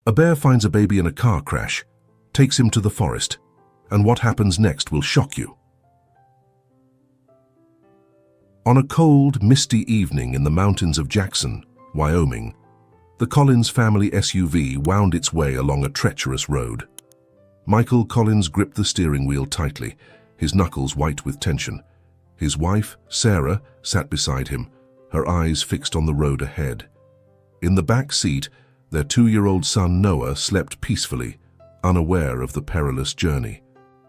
A bear finds a baby in a car crash, takes him to the forest, and what happens next will shock you. On a cold, misty evening in the mountains of Jackson, Wyoming, the Collins family SUV wound its way along a treacherous road. Michael Collins gripped the steering wheel tightly, his knuckles white with tension. His wife, Sarah, sat beside him, her eyes fixed on the road ahead. In the back seat, their 2-year-old son Noah slept peacefully, unaware of the perilous journey.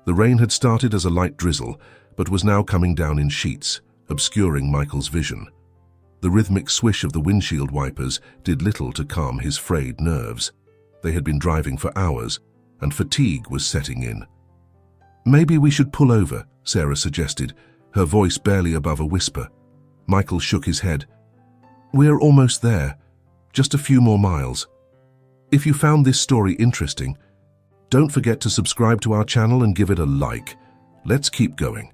The rain had started as a light drizzle, but was now coming down in sheets, obscuring Michael's vision. The rhythmic swish of the windshield wipers did little to calm his frayed nerves. They had been driving for hours, and fatigue was setting in. "Maybe we should pull over," Sarah suggested, her voice barely above a whisper. Michael shook his head. "We're almost there. Just a few more miles." If you found this story interesting, don't forget to subscribe to our channel and give it a like. Let's keep going.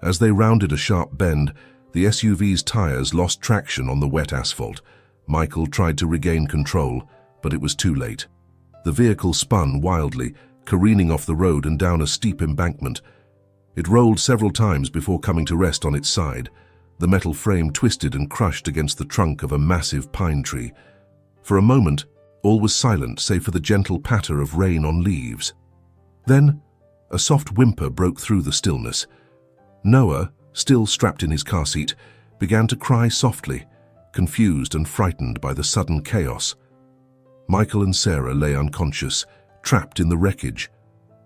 As they rounded a sharp bend, the SUV's tires lost traction on the wet asphalt. Michael tried to regain control, but it was too late. The vehicle spun wildly, careening off the road and down a steep embankment. It rolled several times before coming to rest on its side. The metal frame twisted and crushed against the trunk of a massive pine tree. For a moment, all was silent save for the gentle patter of rain on leaves. Then, a soft whimper broke through the stillness. Noah, still strapped in his car seat, began to cry softly, confused and frightened by the sudden chaos. Michael and Sarah lay unconscious, trapped in the wreckage.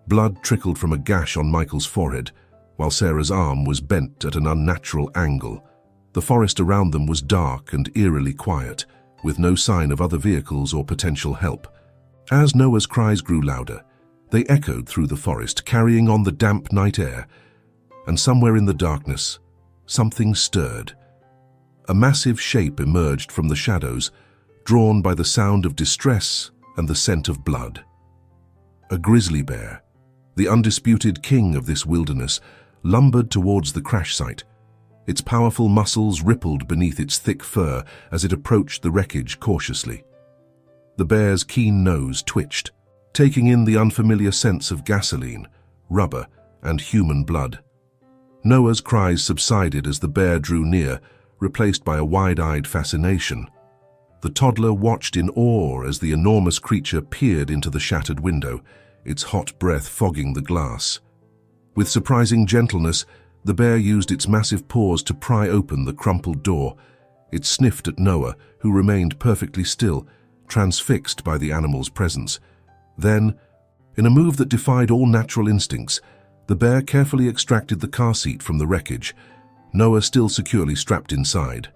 Blood trickled from a gash on Michael's forehead, while Sarah's arm was bent at an unnatural angle. The forest around them was dark and eerily quiet, with no sign of other vehicles or potential help. As Noah's cries grew louder, they echoed through the forest, carrying on the damp night air. And somewhere in the darkness, something stirred. A massive shape emerged from the shadows, drawn by the sound of distress and the scent of blood. A grizzly bear, the undisputed king of this wilderness, lumbered towards the crash site. Its powerful muscles rippled beneath its thick fur as it approached the wreckage cautiously. The bear's keen nose twitched, taking in the unfamiliar scents of gasoline, rubber, and human blood. Noah's cries subsided as the bear drew near, replaced by a wide-eyed fascination. The toddler watched in awe as the enormous creature peered into the shattered window, its hot breath fogging the glass. With surprising gentleness, the bear used its massive paws to pry open the crumpled door. It sniffed at Noah, who remained perfectly still, transfixed by the animal's presence. Then, in a move that defied all natural instincts, the bear carefully extracted the car seat from the wreckage, Noah still securely strapped inside.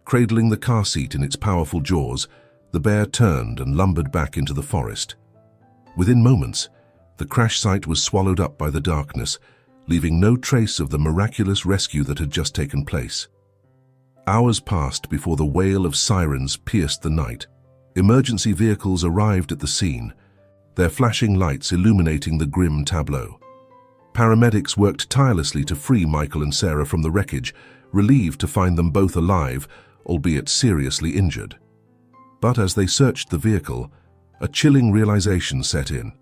Cradling the car seat in its powerful jaws, the bear turned and lumbered back into the forest. Within moments, the crash site was swallowed up by the darkness, leaving no trace of the miraculous rescue that had just taken place. Hours passed before the wail of sirens pierced the night. Emergency vehicles arrived at the scene, their flashing lights illuminating the grim tableau. Paramedics worked tirelessly to free Michael and Sarah from the wreckage, relieved to find them both alive, albeit seriously injured. But as they searched the vehicle, a chilling realization set in.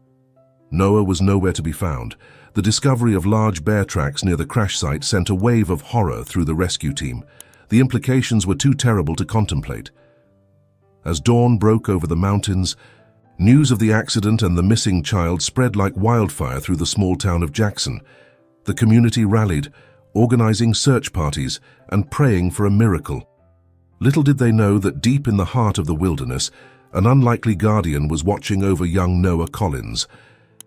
Noah was nowhere to be found. The discovery of large bear tracks near the crash site sent a wave of horror through the rescue team. The implications were too terrible to contemplate. As dawn broke over the mountains, news of the accident and the missing child spread like wildfire through the small town of Jackson. The community rallied, organizing search parties and praying for a miracle. Little did they know that deep in the heart of the wilderness, an unlikely guardian was watching over young Noah Collins.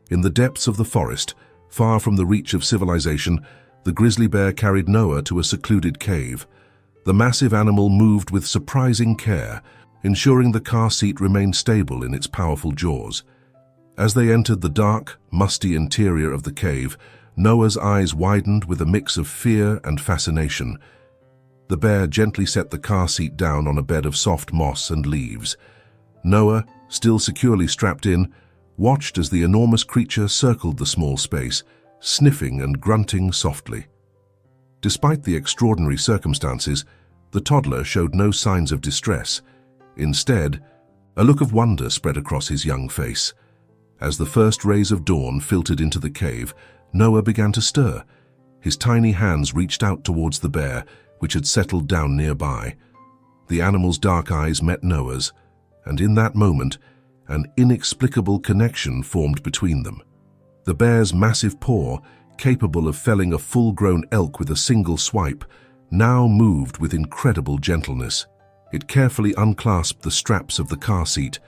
In the depths of the forest, far from the reach of civilization, the grizzly bear carried Noah to a secluded cave. The massive animal moved with surprising care, ensuring the car seat remained stable in its powerful jaws. As they entered the dark, musty interior of the cave, Noah's eyes widened with a mix of fear and fascination. The bear gently set the car seat down on a bed of soft moss and leaves. Noah, still securely strapped in, watched as the enormous creature circled the small space, sniffing and grunting softly. Despite the extraordinary circumstances, the toddler showed no signs of distress. Instead, A look of wonder spread across his young face. As the first rays of dawn filtered into the cave, Noah began to stir. His tiny hands reached out towards the bear, which had settled down nearby. The animal's dark eyes met Noah's, and in that moment, an inexplicable connection formed between them. The bear's massive paw, capable of felling a full-grown elk with a single swipe, now moved with incredible gentleness. It carefully unclasped the straps of the car seat,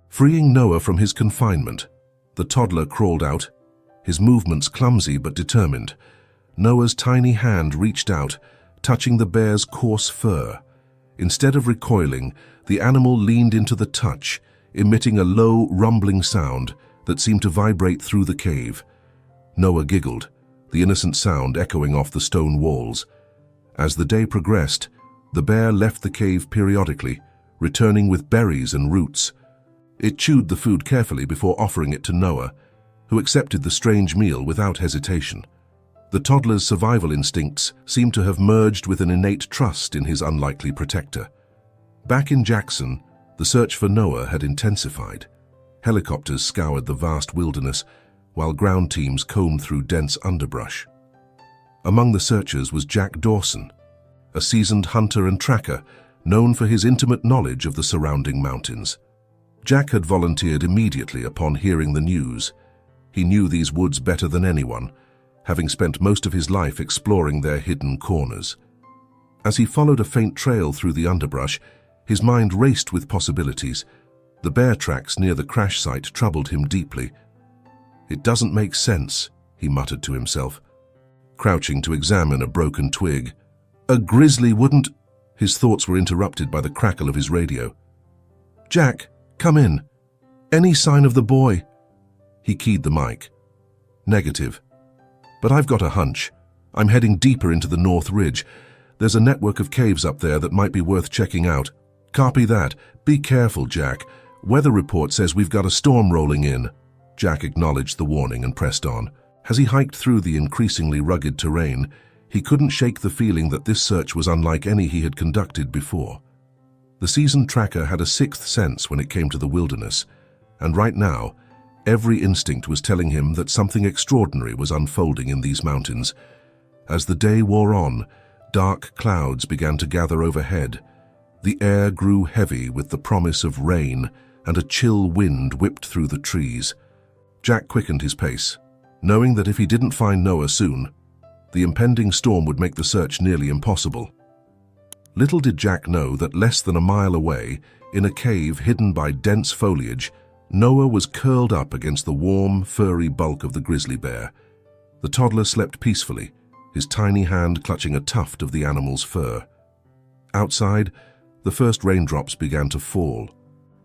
freeing Noah from his confinement. The toddler crawled out, his movements clumsy but determined. Noah's tiny hand reached out, touching the bear's coarse fur. Instead of recoiling, the animal leaned into the touch, emitting a low, rumbling sound that seemed to vibrate through the cave. Noah giggled, the innocent sound echoing off the stone walls. As the day progressed, the bear left the cave periodically, returning with berries and roots. It chewed the food carefully before offering it to Noah, who accepted the strange meal without hesitation. The toddler's survival instincts seemed to have merged with an innate trust in his unlikely protector. Back in Jackson, the search for Noah had intensified. Helicopters scoured the vast wilderness, while ground teams combed through dense underbrush. Among the searchers was Jack Dawson, a seasoned hunter and tracker known for his intimate knowledge of the surrounding mountains. Jack had volunteered immediately upon hearing the news. He knew these woods better than anyone, having spent most of his life exploring their hidden corners. As he followed a faint trail through the underbrush, his mind raced with possibilities. The bear tracks near the crash site troubled him deeply. "It doesn't make sense," he muttered to himself, crouching to examine a broken twig. "A grizzly wouldn't—" His thoughts were interrupted by the crackle of his radio. "Jack, come in. Any sign of the boy?" He keyed the mic. "Negative. But I've got a hunch. I'm heading deeper into the North Ridge. There's a network of caves up there that might be worth checking out." "Copy that. Be careful, Jack. Weather report says we've got a storm rolling in." Jack acknowledged the warning and pressed on. As he hiked through the increasingly rugged terrain, he couldn't shake the feeling that this search was unlike any he had conducted before. The seasoned tracker had a sixth sense when it came to the wilderness, and right now, every instinct was telling him that something extraordinary was unfolding in these mountains. As the day wore on, dark clouds began to gather overhead. The air grew heavy with the promise of rain, and a chill wind whipped through the trees. Jack quickened his pace, knowing that if he didn't find Noah soon, the impending storm would make the search nearly impossible. Little did Jack know that less than a mile away, in a cave hidden by dense foliage, Noah was curled up against the warm, furry bulk of the grizzly bear. The toddler slept peacefully, his tiny hand clutching a tuft of the animal's fur. Outside, the first raindrops began to fall,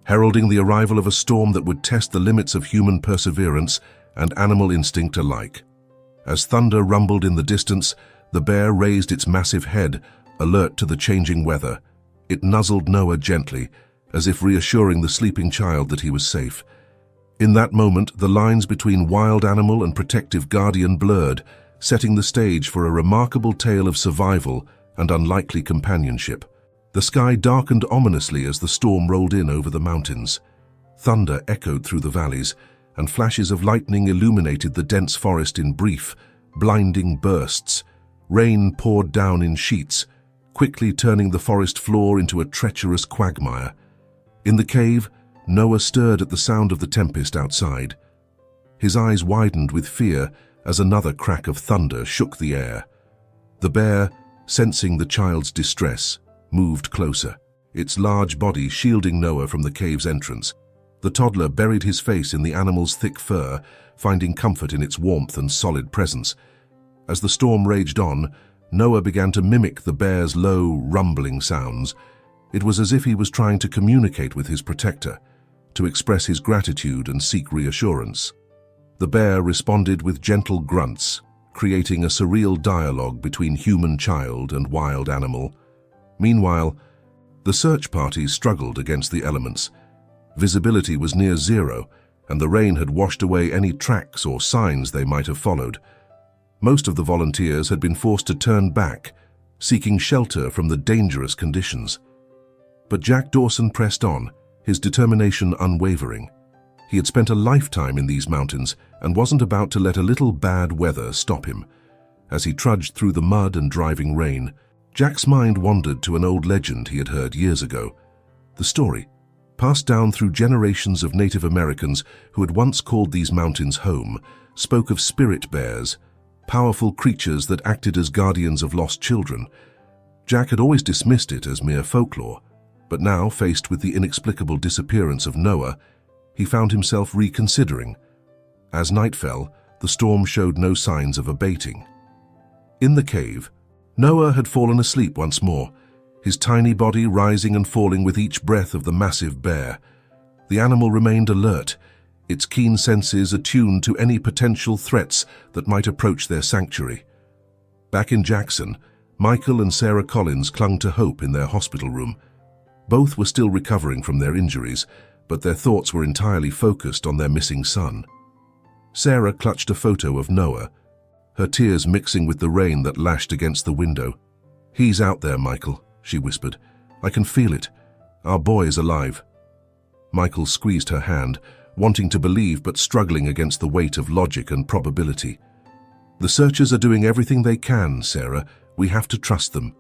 heralding the arrival of a storm that would test the limits of human perseverance and animal instinct alike. As thunder rumbled in the distance, the bear raised its massive head, alert to the changing weather. It nuzzled Noah gently, as if reassuring the sleeping child that he was safe. In that moment, the lines between wild animal and protective guardian blurred, setting the stage for a remarkable tale of survival and unlikely companionship. The sky darkened ominously as the storm rolled in over the mountains. Thunder echoed through the valleys, and flashes of lightning illuminated the dense forest in brief, blinding bursts. Rain poured down in sheets, quickly turning the forest floor into a treacherous quagmire. In the cave, Noah stirred at the sound of the tempest outside. His eyes widened with fear as another crack of thunder shook the air. The bear, sensing the child's distress, moved closer, its large body shielding Noah from the cave's entrance. The toddler buried his face in the animal's thick fur, finding comfort in its warmth and solid presence. As the storm raged on, Noah began to mimic the bear's low, rumbling sounds. It was as if he was trying to communicate with his protector, to express his gratitude and seek reassurance. The bear responded with gentle grunts, creating a surreal dialogue between human child and wild animal. Meanwhile, the search parties struggled against the elements. Visibility was near zero, and the rain had washed away any tracks or signs they might have followed. Most of the volunteers had been forced to turn back, seeking shelter from the dangerous conditions. But Jack Dawson pressed on, his determination unwavering. He had spent a lifetime in these mountains and wasn't about to let a little bad weather stop him. As he trudged through the mud and driving rain, Jack's mind wandered to an old legend he had heard years ago. The story, passed down through generations of Native Americans who had once called these mountains home, spoke of spirit bears, powerful creatures that acted as guardians of lost children. Jack had always dismissed it as mere folklore, but now, faced with the inexplicable disappearance of Noah, he found himself reconsidering. As night fell, the storm showed no signs of abating. In the cave, Noah had fallen asleep once more, his tiny body rising and falling with each breath of the massive bear. The animal remained alert, its keen senses attuned to any potential threats that might approach their sanctuary. Back in Jackson, Michael and Sarah Collins clung to hope in their hospital room. Both were still recovering from their injuries, but their thoughts were entirely focused on their missing son. Sarah clutched a photo of Noah, her tears mixing with the rain that lashed against the window. "He's out there, Michael," she whispered. "I can feel it. Our boy is alive." Michael squeezed her hand, wanting to believe but struggling against the weight of logic and probability. "The searchers are doing everything they can, Sarah. We have to trust them."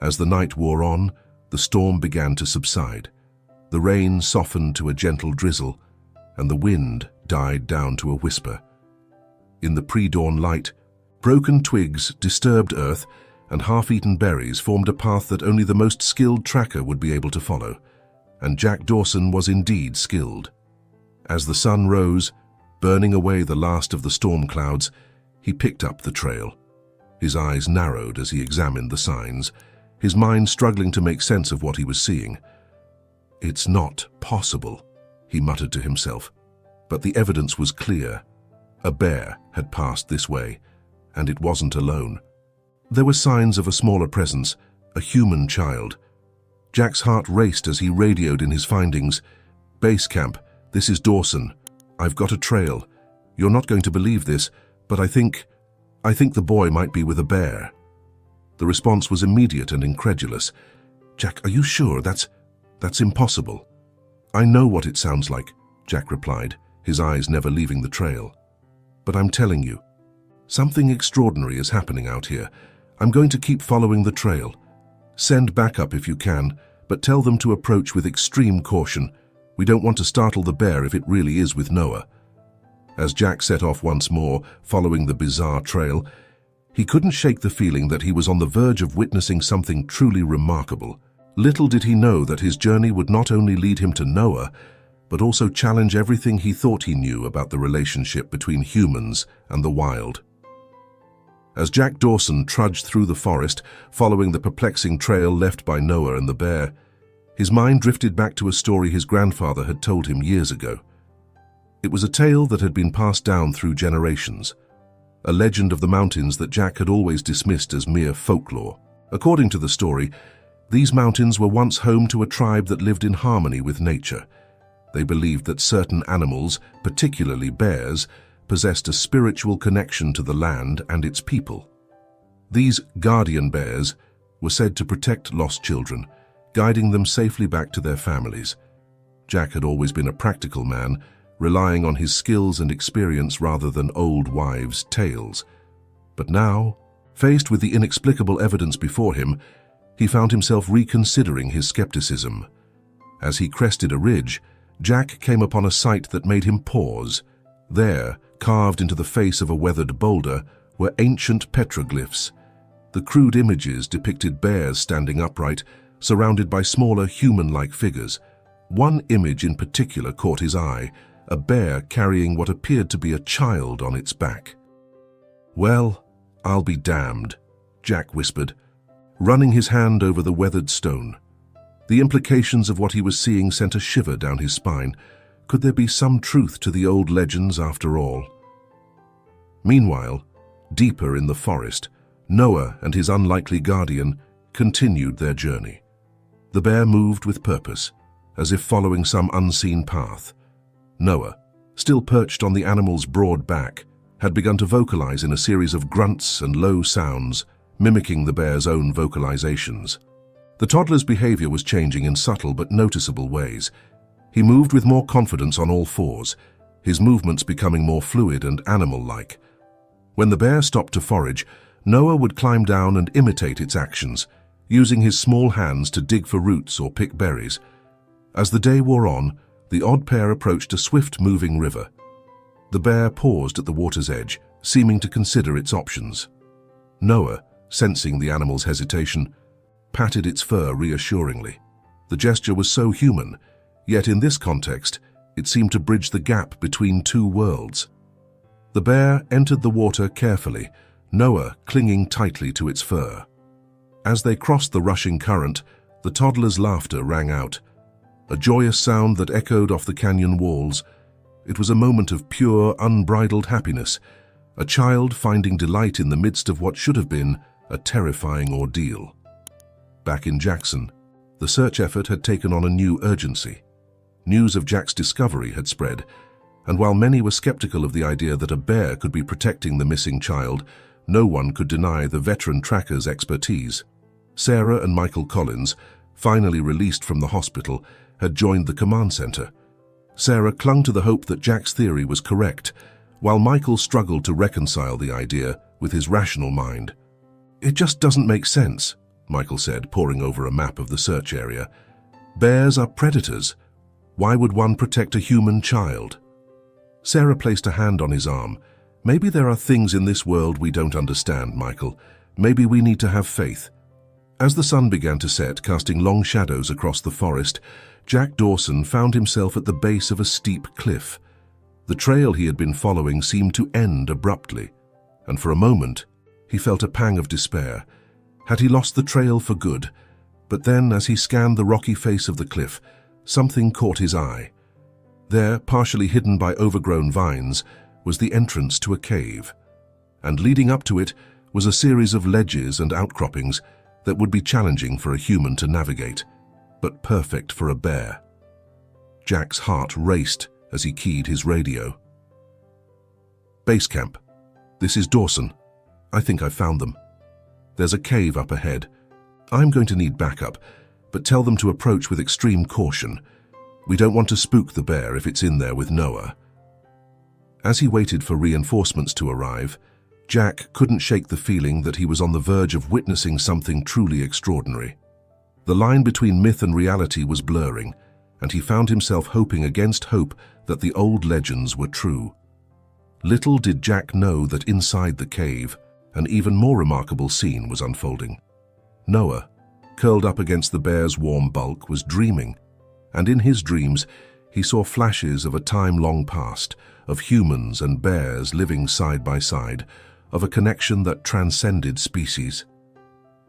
As the night wore on, the storm began to subside. The rain softened to a gentle drizzle, and the wind died down to a whisper. In the pre-dawn light, broken twigs, disturbed earth, and half-eaten berries formed a path that only the most skilled tracker would be able to follow, and Jack Dawson was indeed skilled. As the sun rose, burning away the last of the storm clouds, he picked up the trail. His eyes narrowed as he examined the signs, his mind struggling to make sense of what he was seeing. "It's not possible," he muttered to himself. But the evidence was clear. A bear had passed this way, and it wasn't alone. There were signs of a smaller presence, a human child. Jack's heart raced as he radioed in his findings. "Base camp, this is Dawson. I've got a trail. You're not going to believe this, but I think the boy might be with a bear." The response was immediate and incredulous. "Jack, are you sure? That's impossible." "I know what it sounds like," Jack replied, his eyes never leaving the trail. "But I'm telling you, something extraordinary is happening out here. I'm going to keep following the trail. Send backup if you can, but tell them to approach with extreme caution. We don't want to startle the bear if it really is with Noah." As Jack set off once more, following the bizarre trail, he couldn't shake the feeling that he was on the verge of witnessing something truly remarkable. Little did he know that his journey would not only lead him to Noah, but also challenge everything he thought he knew about the relationship between humans and the wild. As Jack Dawson trudged through the forest, following the perplexing trail left by Noah and the bear, his mind drifted back to a story his grandfather had told him years ago. It was a tale that had been passed down through generations, a legend of the mountains that Jack had always dismissed as mere folklore. According to the story, these mountains were once home to a tribe that lived in harmony with nature. They believed that certain animals, particularly bears, possessed a spiritual connection to the land and its people. These guardian bears were said to protect lost children, guiding them safely back to their families. Jack had always been a practical man, relying on his skills and experience rather than old wives' tales. But now, faced with the inexplicable evidence before him, he found himself reconsidering his skepticism. As he crested a ridge, Jack came upon a sight that made him pause. There, carved into the face of a weathered boulder, were ancient petroglyphs. The crude images depicted bears standing upright, surrounded by smaller human-like figures. One image in particular caught his eye, a bear carrying what appeared to be a child on its back. "Well, I'll be damned," Jack whispered, running his hand over the weathered stone. The implications of what he was seeing sent a shiver down his spine. Could there be some truth to the old legends after all? Meanwhile, deeper in the forest, Noah and his unlikely guardian continued their journey. The bear moved with purpose, as if following some unseen path. Noah, still perched on the animal's broad back, had begun to vocalize in a series of grunts and low sounds, mimicking the bear's own vocalizations. The toddler's behavior was changing in subtle but noticeable ways. He moved with more confidence on all fours, his movements becoming more fluid and animal-like. When the bear stopped to forage, Noah would climb down and imitate its actions, using his small hands to dig for roots or pick berries. As the day wore on, the odd pair approached a swift-moving river. The bear paused at the water's edge, seeming to consider its options. Noah, sensing the animal's hesitation, patted its fur reassuringly. The gesture was so human, yet in this context, it seemed to bridge the gap between two worlds. The bear entered the water carefully, Noah clinging tightly to its fur. As they crossed the rushing current, the toddler's laughter rang out, a joyous sound that echoed off the canyon walls. It was a moment of pure, unbridled happiness, a child finding delight in the midst of what should have been a terrifying ordeal. Back in Jackson, the search effort had taken on a new urgency. News of Jack's discovery had spread, and while many were skeptical of the idea that a bear could be protecting the missing child, no one could deny the veteran tracker's expertise. Sarah and Michael Collins, finally released from the hospital, had joined the command center. Sarah clung to the hope that Jack's theory was correct, while Michael struggled to reconcile the idea with his rational mind. "It just doesn't make sense," Michael said, poring over a map of the search area. "Bears are predators. Why would one protect a human child?" Sarah placed a hand on his arm. "Maybe there are things in this world we don't understand, Michael. Maybe we need to have faith." As the sun began to set, casting long shadows across the forest, Jack Dawson found himself at the base of a steep cliff. The trail he had been following seemed to end abruptly, and for a moment, he felt a pang of despair. Had he lost the trail for good? But then, as he scanned the rocky face of the cliff, something caught his eye. There, partially hidden by overgrown vines, was the entrance to a cave, and leading up to it was a series of ledges and outcroppings that would be challenging for a human to navigate, but perfect for a bear. Jack's heart raced as he keyed his radio. "Base camp. This is Dawson. I think I found them. There's a cave up ahead. I'm going to need backup, but tell them to approach with extreme caution. We don't want to spook the bear if it's in there with Noah." As he waited for reinforcements to arrive, Jack couldn't shake the feeling that he was on the verge of witnessing something truly extraordinary. The line between myth and reality was blurring, and he found himself hoping against hope that the old legends were true. Little did Jack know that inside the cave, an even more remarkable scene was unfolding. Noah, curled up against the bear's warm bulk, was dreaming, and in his dreams he saw flashes of a time long past, of humans and bears living side by side, of a connection that transcended species.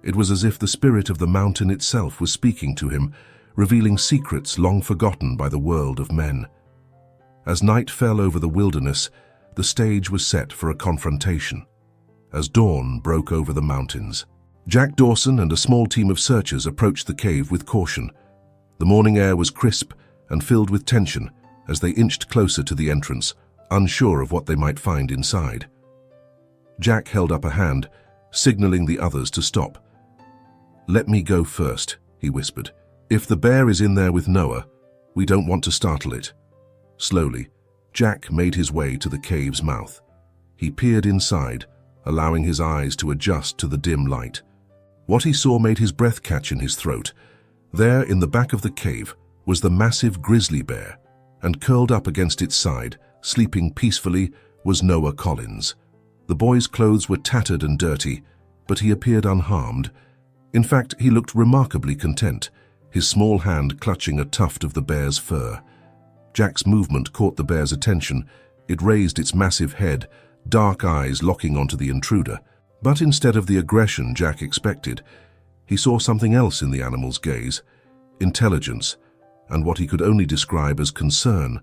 It was as if the spirit of the mountain itself was speaking to him, revealing secrets long forgotten by the world of men. As night fell over the wilderness, the stage was set for a confrontation. As dawn broke over the mountains, Jack Dawson and a small team of searchers approached the cave with caution. The morning air was crisp and filled with tension as they inched closer to the entrance, unsure of what they might find inside. Jack held up a hand, signaling the others to stop. "Let me go first," he whispered. "If the bear is in there with Noah, we don't want to startle it." Slowly, Jack made his way to the cave's mouth. He peered inside, allowing his eyes to adjust to the dim light. What he saw made his breath catch in his throat. There, in the back of the cave, was the massive grizzly bear, and curled up against its side, sleeping peacefully, was Noah Collins. The boy's clothes were tattered and dirty, but he appeared unharmed. In fact, he looked remarkably content, his small hand clutching a tuft of the bear's fur. Jack's movement caught the bear's attention. It raised its massive head, dark eyes locking onto the intruder. But instead of the aggression Jack expected, he saw something else in the animal's gaze: intelligence, and what he could only describe as concern.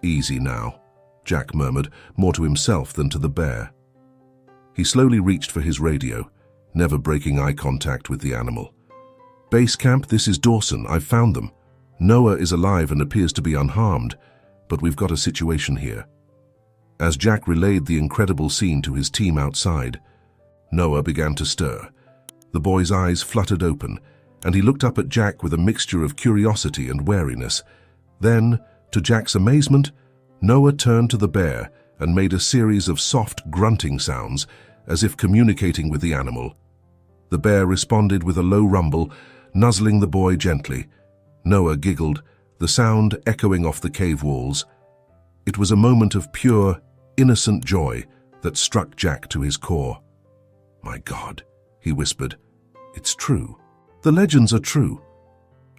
"Easy now," Jack murmured, more to himself than to the bear. He slowly reached for his radio, never breaking eye contact with the animal. "Base camp, this is Dawson. I've found them. Noah is alive and appears to be unharmed, but we've got a situation here." As Jack relayed the incredible scene to his team outside, Noah began to stir. The boy's eyes fluttered open, and he looked up at Jack with a mixture of curiosity and wariness. Then, to Jack's amazement, Noah turned to the bear and made a series of soft grunting sounds, as if communicating with the animal. The bear responded with a low rumble, nuzzling the boy gently. Noah giggled, the sound echoing off the cave walls. It was a moment of pure, innocent joy that struck Jack to his core. "My God," he whispered, "it's true. The legends are true."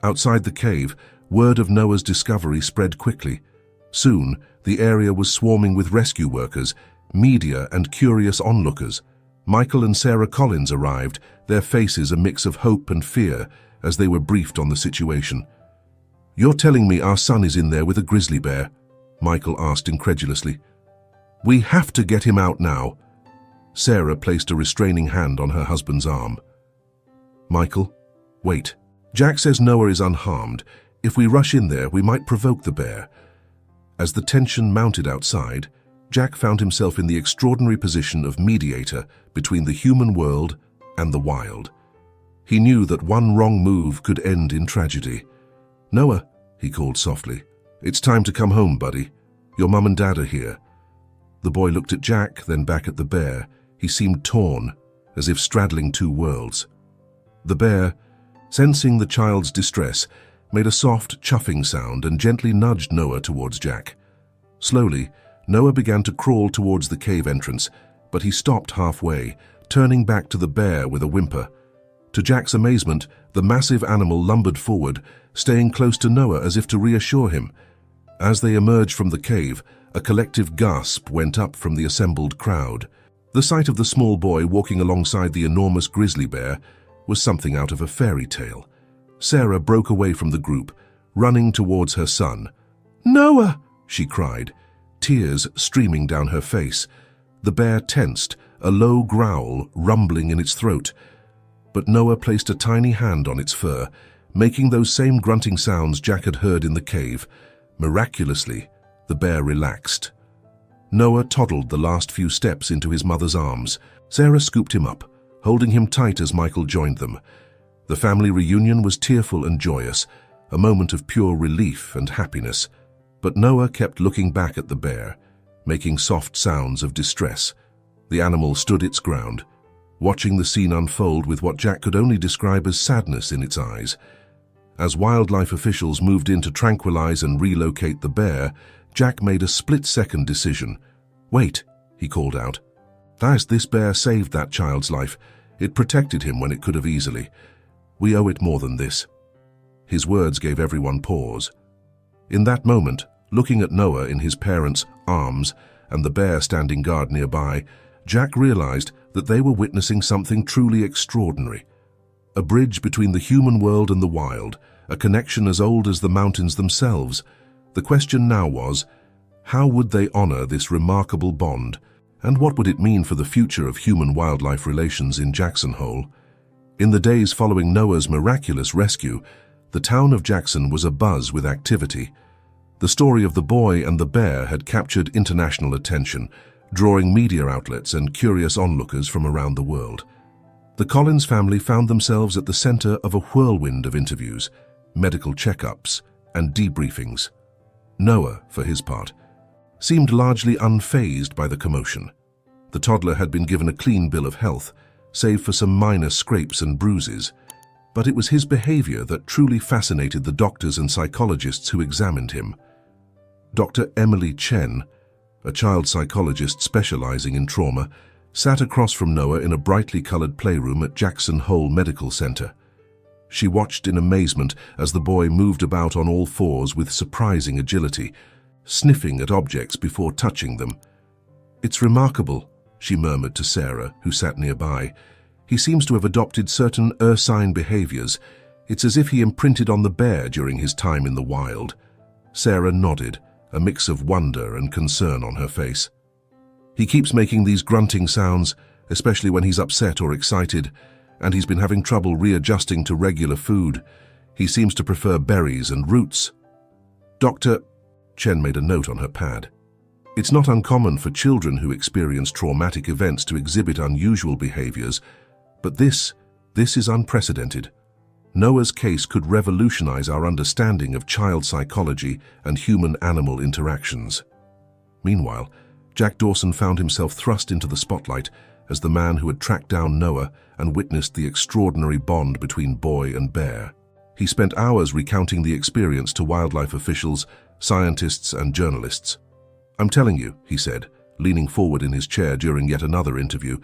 Outside the cave, word of Noah's discovery spread quickly. Soon, the area was swarming with rescue workers, media, and curious onlookers. Michael and Sarah Collins arrived, their faces a mix of hope and fear as they were briefed on the situation. "You're telling me our son is in there with a grizzly bear?" Michael asked incredulously. "We have to get him out now." Sarah placed a restraining hand on her husband's arm. "Michael, wait. Jack says Noah is unharmed. If we rush in there, we might provoke the bear." As the tension mounted outside, Jack found himself in the extraordinary position of mediator between the human world and the wild. He knew that one wrong move could end in tragedy. "Noah," he called softly, "it's time to come home, buddy. Your mum and dad are here." The boy looked at Jack, then back at the bear. He seemed torn, as if straddling two worlds. The bear, sensing the child's distress, made a soft, chuffing sound and gently nudged Noah towards Jack. Slowly, Noah began to crawl towards the cave entrance, but he stopped halfway, turning back to the bear with a whimper. To Jack's amazement, the massive animal lumbered forward, staying close to Noah as if to reassure him. As they emerged from the cave, a collective gasp went up from the assembled crowd. The sight of the small boy walking alongside the enormous grizzly bear was something out of a fairy tale. Sarah broke away from the group, running towards her son. "Noah!" she cried, tears streaming down her face. The bear tensed, a low growl rumbling in its throat. But Noah placed a tiny hand on its fur, making those same grunting sounds Jack had heard in the cave. Miraculously, the bear relaxed. Noah toddled the last few steps into his mother's arms. Sarah scooped him up, holding him tight as Michael joined them. The family reunion was tearful and joyous, a moment of pure relief and happiness. But Noah kept looking back at the bear, making soft sounds of distress. The animal stood its ground, watching the scene unfold with what Jack could only describe as sadness in its eyes. As wildlife officials moved in to tranquilize and relocate the bear, Jack made a split-second decision. "Wait," he called out. "This bear saved that child's life. It protected him when it could have easily. We owe it more than this." His words gave everyone pause. In that moment, looking at Noah in his parents' arms and the bear standing guard nearby, Jack realized that they were witnessing something truly extraordinary. A bridge between the human world and the wild, a connection as old as the mountains themselves. The question now was, how would they honor this remarkable bond, and what would it mean for the future of human-wildlife relations in Jackson Hole? In the days following Noah's miraculous rescue, the town of Jackson was abuzz with activity. The story of the boy and the bear had captured international attention, drawing media outlets and curious onlookers from around the world. The Collins family found themselves at the center of a whirlwind of interviews, medical checkups, and debriefings. Noah, for his part, seemed largely unfazed by the commotion. The toddler had been given a clean bill of health, save for some minor scrapes and bruises, but it was his behavior that truly fascinated the doctors and psychologists who examined him. Dr. Emily Chen, a child psychologist specializing in trauma, sat across from Noah in a brightly colored playroom at Jackson Hole Medical Center. She watched in amazement as the boy moved about on all fours with surprising agility, sniffing at objects before touching them. "It's remarkable," she murmured to Sarah, who sat nearby. "He seems to have adopted certain ursine behaviors. It's as if he imprinted on the bear during his time in the wild." Sarah nodded, a mix of wonder and concern on her face. "He keeps making these grunting sounds, especially when he's upset or excited, and he's been having trouble readjusting to regular food. He seems to prefer berries and roots." Dr. Chen made a note on her pad. "It's not uncommon for children who experience traumatic events to exhibit unusual behaviors, but this is unprecedented." Noah's case could revolutionize our understanding of child psychology and human-animal interactions. Meanwhile, Jack Dawson found himself thrust into the spotlight as the man who had tracked down Noah and witnessed the extraordinary bond between boy and bear. He spent hours recounting the experience to wildlife officials, scientists, and journalists. "I'm telling you," he said, leaning forward in his chair during yet another interview,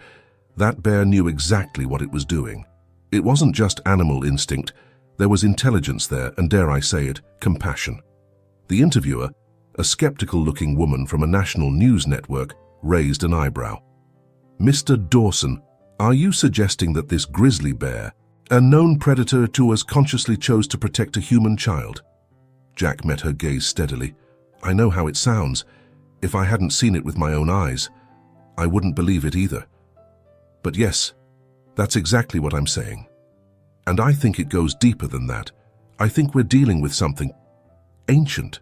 "that bear knew exactly what it was doing. It wasn't just animal instinct, there was intelligence there, and dare I say it, compassion." The interviewer, a skeptical-looking woman from a national news network, raised an eyebrow. "Mr. Dawson, are you suggesting that this grizzly bear, a known predator to us, consciously chose to protect a human child?" Jack met her gaze steadily. "I know how it sounds. If I hadn't seen it with my own eyes, I wouldn't believe it either. But yes, that's exactly what I'm saying. And I think it goes deeper than that. I think we're dealing with something ancient,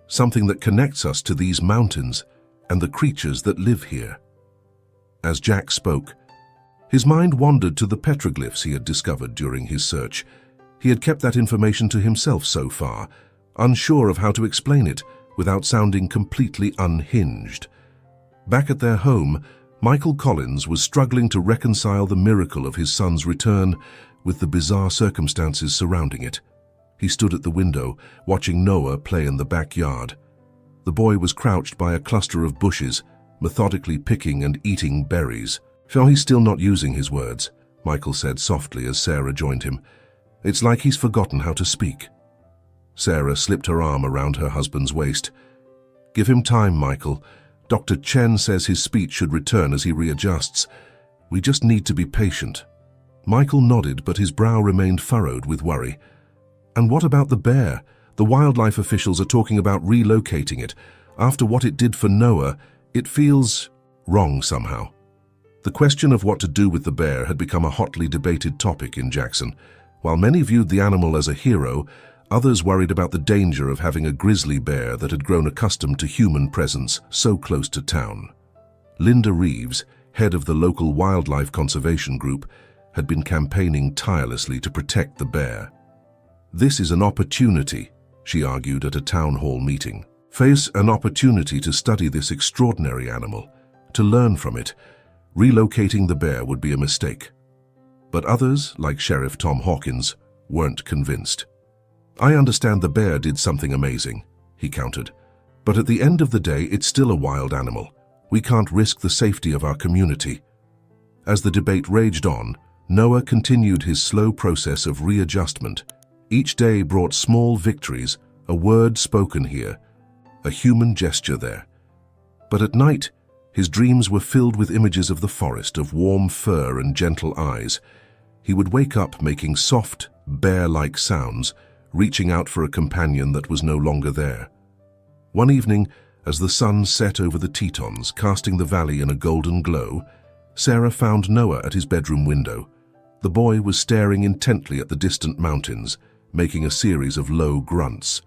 something that connects us to these mountains and the creatures that live here." As Jack spoke, his mind wandered to the petroglyphs he had discovered during his search. He had kept that information to himself so far, unsure of how to explain it without sounding completely unhinged. Back at their home, Michael Collins was struggling to reconcile the miracle of his son's return with the bizarre circumstances surrounding it. He stood at the window, watching Noah play in the backyard. The boy was crouched by a cluster of bushes, methodically picking and eating berries. "He's still not using his words," Michael said softly as Sarah joined him. "It's like he's forgotten how to speak." Sarah slipped her arm around her husband's waist. "Give him time, Michael. Dr. Chen says his speech should return as he readjusts. We just need to be patient." Michael nodded, but his brow remained furrowed with worry. "And what about the bear? The wildlife officials are talking about relocating it. After what it did for Noah, it feels wrong somehow." The question of what to do with the bear had become a hotly debated topic in Jackson. While many viewed the animal as a hero, others worried about the danger of having a grizzly bear that had grown accustomed to human presence so close to town. Linda Reeves, head of the local wildlife conservation group, had been campaigning tirelessly to protect the bear. "This is an opportunity," she argued at a town hall meeting. "Face an opportunity to study this extraordinary animal, to learn from it. Relocating the bear would be a mistake." But others, like Sheriff Tom Hawkins, weren't convinced. "I understand the bear did something amazing," he countered. "But at the end of the day, it's still a wild animal. We can't risk the safety of our community." As the debate raged on, Noah continued his slow process of readjustment. Each day brought small victories, a word spoken here, a human gesture there. But at night, his dreams were filled with images of the forest, of warm fur and gentle eyes. He would wake up making soft, bear-like sounds, reaching out for a companion that was no longer there. One evening, as the sun set over the Tetons, casting the valley in a golden glow, Sarah found Noah at his bedroom window. The boy was staring intently at the distant mountains, making a series of low grunts.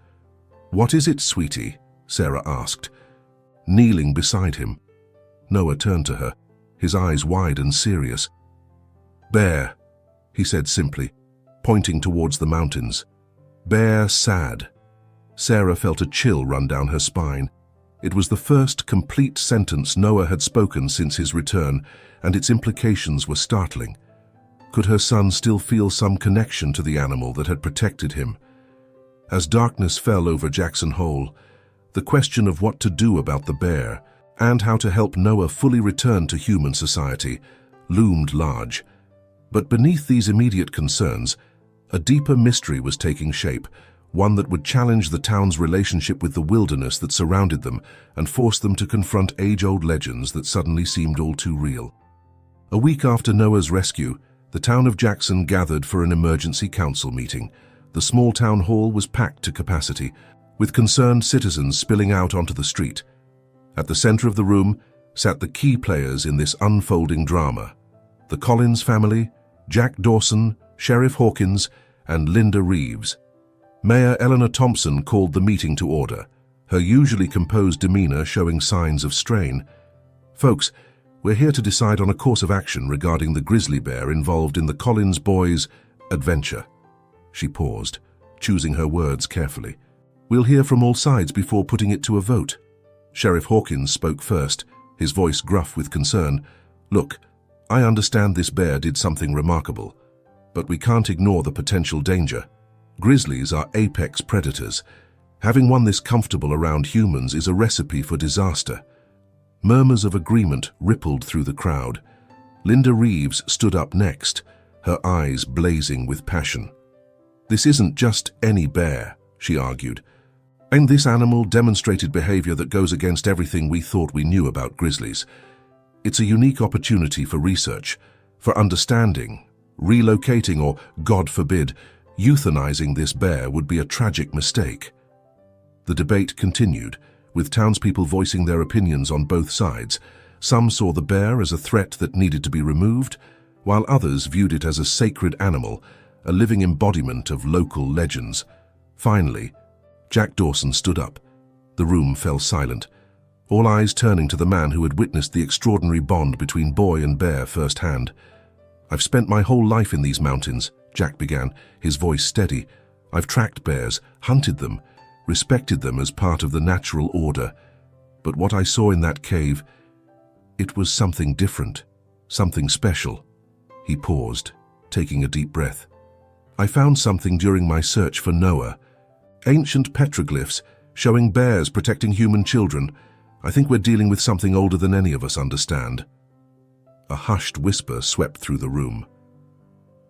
"What is it, sweetie?" Sarah asked. Kneeling beside him, Noah turned to her, his eyes wide and serious. "Bear," he said simply, pointing towards the mountains. "Bear sad." Sarah felt a chill run down her spine. It was the first complete sentence Noah had spoken since his return, and its implications were startling. Could her son still feel some connection to the animal that had protected him? As darkness fell over Jackson Hole, the question of what to do about the bear and how to help Noah fully return to human society loomed large. But beneath these immediate concerns, a deeper mystery was taking shape, one that would challenge the town's relationship with the wilderness that surrounded them and force them to confront age-old legends that suddenly seemed all too real. A week after Noah's rescue, the town of Jackson gathered for an emergency council meeting. The small town hall was packed to capacity, with concerned citizens spilling out onto the street. At the center of the room sat the key players in this unfolding drama: the Collins family, Jack Dawson, Sheriff Hawkins, and Linda Reeves. Mayor Eleanor Thompson called the meeting to order, her usually composed demeanor showing signs of strain. "Folks, we're here to decide on a course of action regarding the grizzly bear involved in the Collins boys' adventure," She paused, choosing her words carefully. "We'll hear from all sides before putting it to a vote." Sheriff Hawkins spoke first, his voice gruff with concern. "Look, I understand this bear did something remarkable, but we can't ignore the potential danger. Grizzlies are apex predators. Having one this comfortable around humans is a recipe for disaster." Murmurs of agreement rippled through the crowd. Linda Reeves stood up next, her eyes blazing with passion. "This isn't just any bear," she argued. "And this animal demonstrated behavior that goes against everything we thought we knew about grizzlies. It's a unique opportunity for research, for understanding. Relocating or, God forbid, euthanizing this bear would be a tragic mistake." The debate continued, with townspeople voicing their opinions on both sides. Some saw the bear as a threat that needed to be removed, while others viewed it as a sacred animal, a living embodiment of local legends. Finally, Jack Dawson stood up. The room fell silent, all eyes turning to the man who had witnessed the extraordinary bond between boy and bear firsthand. "I've spent my whole life in these mountains," Jack began, his voice steady. "I've tracked bears, hunted them, respected them as part of the natural order. But what I saw in that cave, it was something different, something special." He paused, taking a deep breath. "I found something during my search for Noah. Ancient petroglyphs showing bears protecting human children. I think we're dealing with something older than any of us understand." A hushed whisper swept through the room.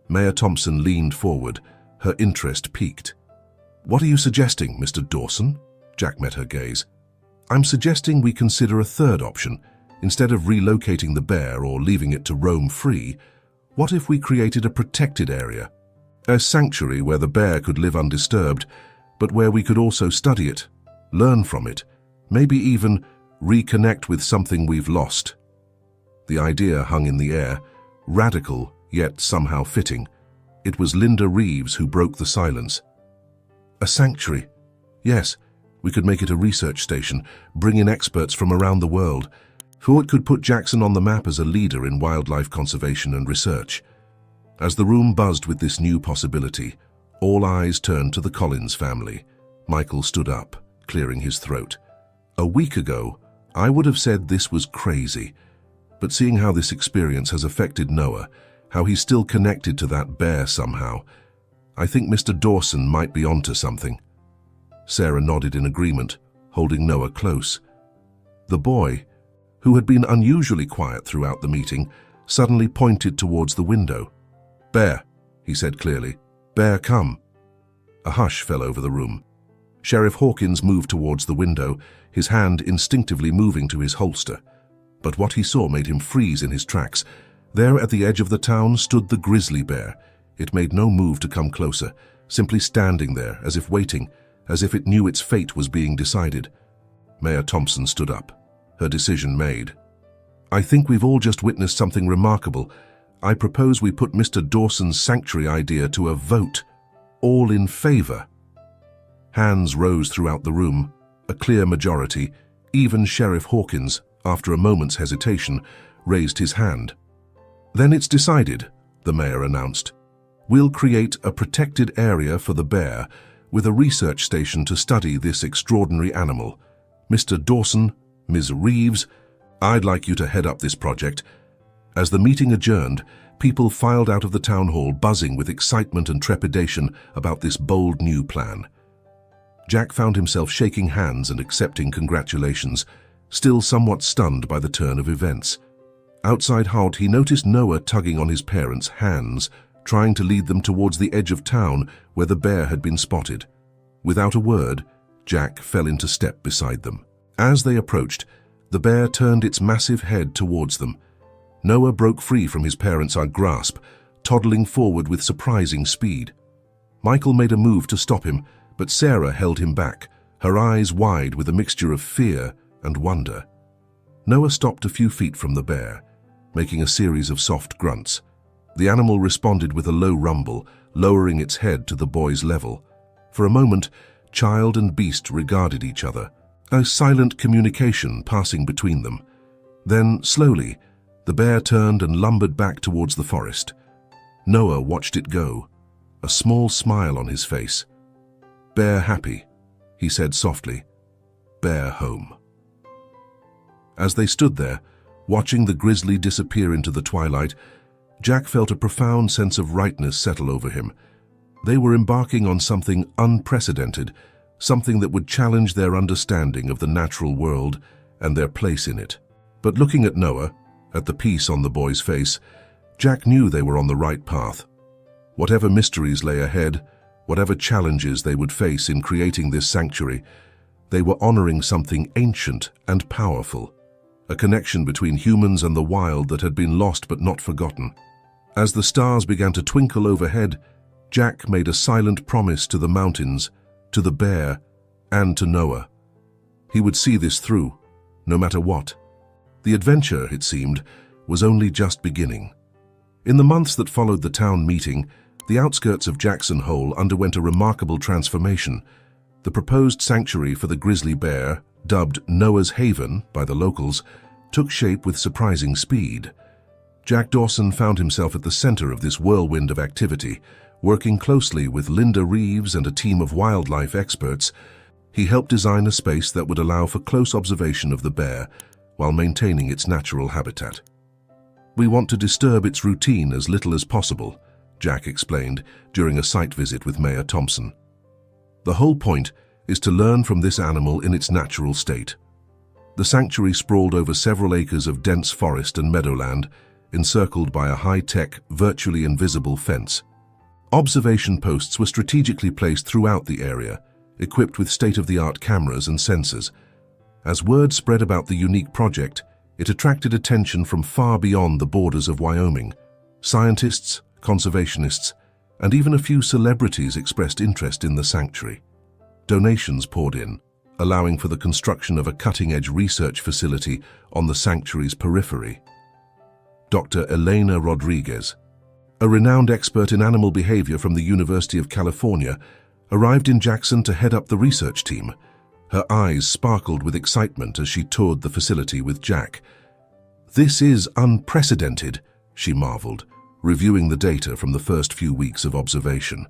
Mayor Thompson leaned forward, her interest piqued. "What are you suggesting, Mr. Dawson?" Jack met her gaze. "I'm suggesting we consider a third option. Instead of relocating the bear or leaving it to roam free, what if we created a protected area? A sanctuary where the bear could live undisturbed, but where we could also study it, learn from it, maybe even reconnect with something we've lost." The idea hung in the air, radical yet somehow fitting. It was Linda Reeves who broke the silence. "A sanctuary? Yes, we could make it a research station, bring in experts from around the world. For it could put Jackson on the map as a leader in wildlife conservation and research." As the room buzzed with this new possibility, all eyes turned to the Collins family. Michael stood up, clearing his throat. "A week ago, I would have said this was crazy. But seeing how this experience has affected Noah, how he's still connected to that bear somehow, I think Mr. Dawson might be onto something." Sarah nodded in agreement, holding Noah close. The boy, who had been unusually quiet throughout the meeting, suddenly pointed towards the window. "Bear," he said clearly. "Bear, come." A hush fell over the room. Sheriff Hawkins moved towards the window, his hand instinctively moving to his holster. But what he saw made him freeze in his tracks. There at the edge of the town stood the grizzly bear. It made no move to come closer, simply standing there as if waiting, as if it knew its fate was being decided. Mayor Thompson stood up, her decision made. "I think we've all just witnessed something remarkable. I propose we put Mr. Dawson's sanctuary idea to a vote. All in favor." Hands rose throughout the room, a clear majority. Even Sheriff Hawkins, after a moment's hesitation, raised his hand. "Then it's decided," the mayor announced. "We'll create a protected area for the bear, with a research station to study this extraordinary animal. Mr. Dawson, Ms. Reeves, I'd like you to head up this project." As the meeting adjourned, people filed out of the town hall buzzing with excitement and trepidation about this bold new plan. Jack found himself shaking hands and accepting congratulations, still somewhat stunned by the turn of events. Outside Holt, he noticed Noah tugging on his parents' hands, trying to lead them towards the edge of town where the bear had been spotted. Without a word, Jack fell into step beside them. As they approached, the bear turned its massive head towards them. Noah broke free from his parents' grasp, toddling forward with surprising speed. Michael made a move to stop him, but Sarah held him back, her eyes wide with a mixture of fear and wonder. Noah stopped a few feet from the bear, making a series of soft grunts. The animal responded with a low rumble, lowering its head to the boy's level. For a moment, child and beast regarded each other, a silent communication passing between them. Then, slowly, the bear turned and lumbered back towards the forest. Noah watched it go, a small smile on his face. "Bear happy," he said softly. "Bear home." As they stood there, watching the grizzly disappear into the twilight, Jack felt a profound sense of rightness settle over him. They were embarking on something unprecedented, something that would challenge their understanding of the natural world and their place in it. But looking at Noah, at the peace on the boy's face, Jack knew they were on the right path. Whatever mysteries lay ahead, whatever challenges they would face in creating this sanctuary, they were honoring something ancient and powerful, a connection between humans and the wild that had been lost but not forgotten. As the stars began to twinkle overhead, Jack made a silent promise to the mountains, to the bear, and to Noah. He would see this through, no matter what. The adventure, it seemed, was only just beginning. In the months that followed the town meeting, the outskirts of Jackson Hole underwent a remarkable transformation. The proposed sanctuary for the grizzly bear, dubbed Noah's Haven by the locals, took shape with surprising speed. Jack Dawson found himself at the center of this whirlwind of activity. Working closely with Linda Reeves and a team of wildlife experts, he helped design a space that would allow for close observation of the bear while maintaining its natural habitat. "We want to disturb its routine as little as possible," Jack explained during a site visit with Mayor Thompson. "The whole point is to learn from this animal in its natural state." The sanctuary sprawled over several acres of dense forest and meadowland, encircled by a high-tech, virtually invisible fence. Observation posts were strategically placed throughout the area, equipped with state-of-the-art cameras and sensors. As word spread about the unique project, it attracted attention from far beyond the borders of Wyoming. Scientists, conservationists, and even a few celebrities expressed interest in the sanctuary. Donations poured in, allowing for the construction of a cutting-edge research facility on the sanctuary's periphery. Dr. Elena Rodriguez, a renowned expert in animal behavior from the University of California, arrived in Jackson to head up the research team. Her eyes sparkled with excitement as she toured the facility with Jack. "This is unprecedented," she marveled, reviewing the data from the first few weeks of observation.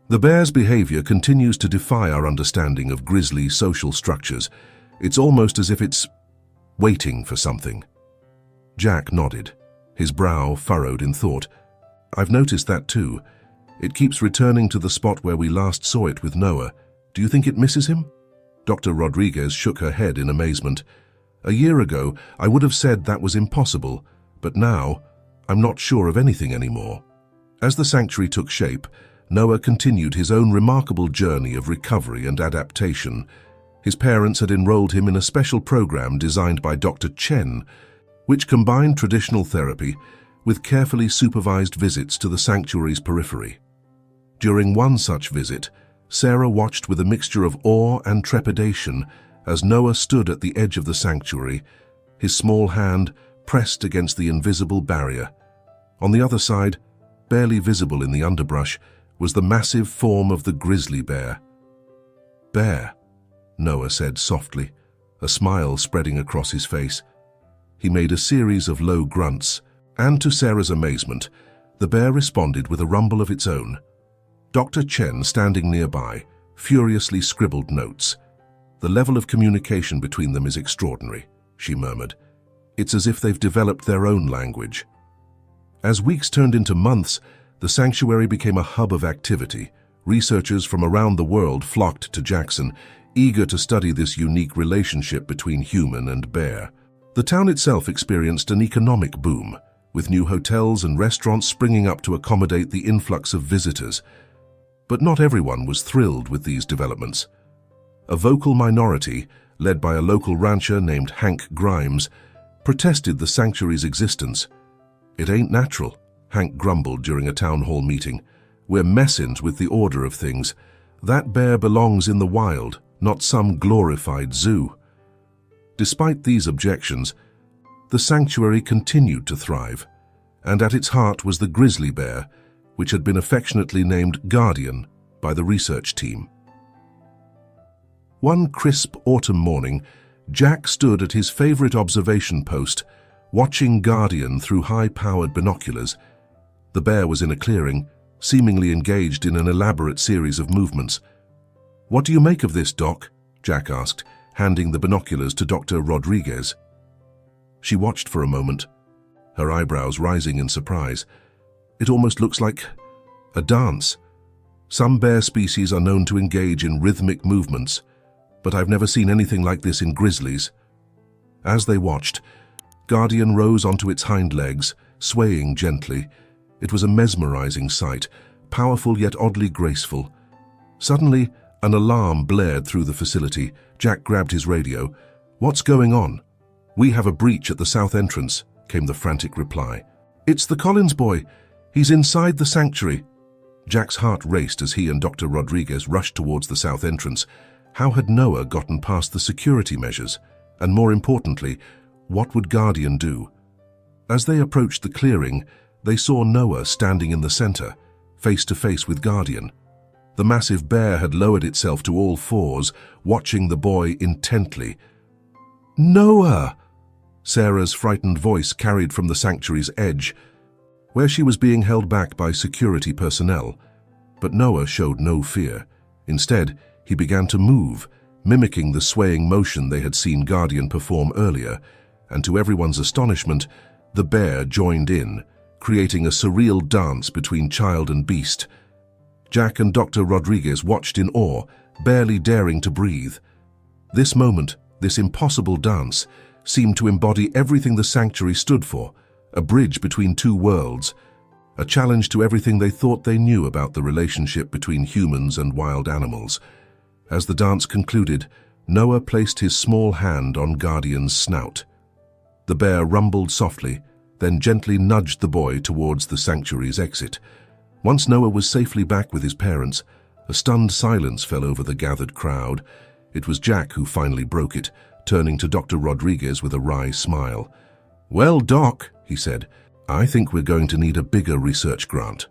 "The bear's behavior continues to defy our understanding of grizzly social structures. It's almost as if it's waiting for something." Jack nodded, his brow furrowed in thought. "I've noticed that too. It keeps returning to the spot where we last saw it with Noah. Do you think it misses him?" Dr. Rodriguez shook her head in amazement. "A year ago, I would have said that was impossible, but now, I'm not sure of anything anymore." As the sanctuary took shape, Noah continued his own remarkable journey of recovery and adaptation. His parents had enrolled him in a special program designed by Dr. Chen, which combined traditional therapy with carefully supervised visits to the sanctuary's periphery. During one such visit, Sarah watched with a mixture of awe and trepidation as Noah stood at the edge of the sanctuary, his small hand pressed against the invisible barrier. On the other side, barely visible in the underbrush, was the massive form of the grizzly bear. "Bear," Noah said softly, a smile spreading across his face. He made a series of low grunts, and to Sarah's amazement, the bear responded with a rumble of its own. Dr. Chen, standing nearby, furiously scribbled notes. "The level of communication between them is extraordinary," she murmured. "It's as if they've developed their own language." As weeks turned into months, the sanctuary became a hub of activity. Researchers from around the world flocked to Jackson, eager to study this unique relationship between human and bear. The town itself experienced an economic boom, with new hotels and restaurants springing up to accommodate the influx of visitors. But not everyone was thrilled with these developments. A vocal minority, led by a local rancher named Hank Grimes, protested the sanctuary's existence. "It ain't natural," Hank grumbled during a town hall meeting. "We're messin' with the order of things. That bear belongs in the wild, not some glorified zoo." Despite these objections, the sanctuary continued to thrive, and at its heart was the grizzly bear, which had been affectionately named Guardian by the research team. One crisp autumn morning, Jack stood at his favorite observation post, watching Guardian through high-powered binoculars. The bear was in a clearing, seemingly engaged in an elaborate series of movements. "What do you make of this, Doc?" Jack asked, handing the binoculars to Dr. Rodriguez. She watched for a moment, her eyebrows rising in surprise. "It almost looks like a dance. Some bear species are known to engage in rhythmic movements, but I've never seen anything like this in grizzlies." As they watched, Guardian rose onto its hind legs, swaying gently. It was a mesmerizing sight, powerful yet oddly graceful. Suddenly, an alarm blared through the facility. Jack grabbed his radio. "What's going on?" "We have a breach at the south entrance," came the frantic reply. "It's the Collins boy. He's inside the sanctuary." Jack's heart raced as he and Dr. Rodriguez rushed towards the south entrance. How had Noah gotten past the security measures? And more importantly, what would Guardian do? As they approached the clearing, they saw Noah standing in the center, face to face with Guardian. The massive bear had lowered itself to all fours, watching the boy intently. "Noah!" Sarah's frightened voice carried from the sanctuary's edge, where she was being held back by security personnel. But Noah showed no fear. Instead, he began to move, mimicking the swaying motion they had seen Guardian perform earlier, and to everyone's astonishment, the bear joined in, creating a surreal dance between child and beast. Jack and Dr. Rodriguez watched in awe, barely daring to breathe. This moment, this impossible dance, seemed to embody everything the sanctuary stood for, a bridge between two worlds, a challenge to everything they thought they knew about the relationship between humans and wild animals. As the dance concluded, Noah placed his small hand on Guardian's snout. The bear rumbled softly, then gently nudged the boy towards the sanctuary's exit. Once Noah was safely back with his parents, a stunned silence fell over the gathered crowd. It was Jack who finally broke it, turning to Dr. Rodriguez with a wry smile. "Well, Doc," he said, "I think we're going to need a bigger research grant."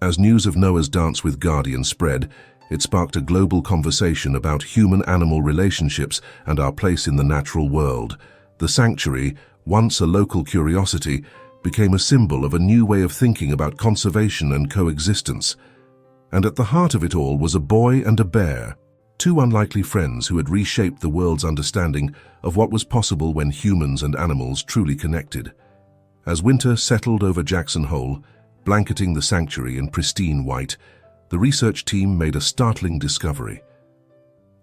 As news of Noah's dance with Guardian spread, it sparked a global conversation about human-animal relationships and our place in the natural world. The sanctuary, once a local curiosity, became a symbol of a new way of thinking about conservation and coexistence. And at the heart of it all was a boy and a bear, two unlikely friends who had reshaped the world's understanding of what was possible when humans and animals truly connected. As winter settled over Jackson Hole, blanketing the sanctuary in pristine white, the research team made a startling discovery.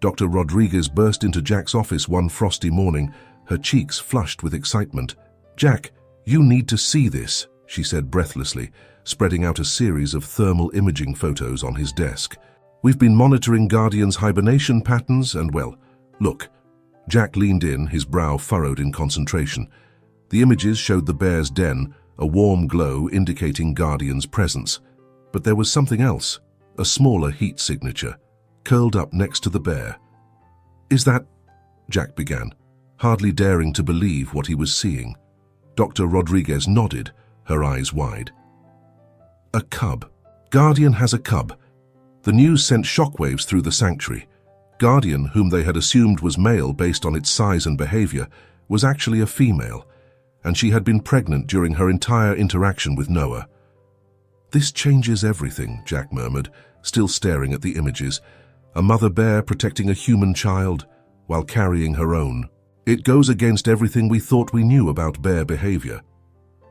Dr. Rodriguez burst into Jack's office one frosty morning, her cheeks flushed with excitement. "Jack, you need to see this," she said breathlessly, spreading out a series of thermal imaging photos on his desk. "We've been monitoring Guardian's hibernation patterns and, well, look." Jack leaned in, his brow furrowed in concentration. The images showed the bear's den, a warm glow indicating Guardian's presence. But there was something else, a smaller heat signature, curled up next to the bear. "Is that—" Jack began, hardly daring to believe what he was seeing. Dr. Rodriguez nodded, her eyes wide. "A cub. Guardian has a cub." The news sent shockwaves through the sanctuary. Guardian, whom they had assumed was male based on its size and behavior, was actually a female, and she had been pregnant during her entire interaction with Noah. "This changes everything," Jack murmured, still staring at the images. A mother bear protecting a human child while carrying her own. "It goes against everything we thought we knew about bear behavior."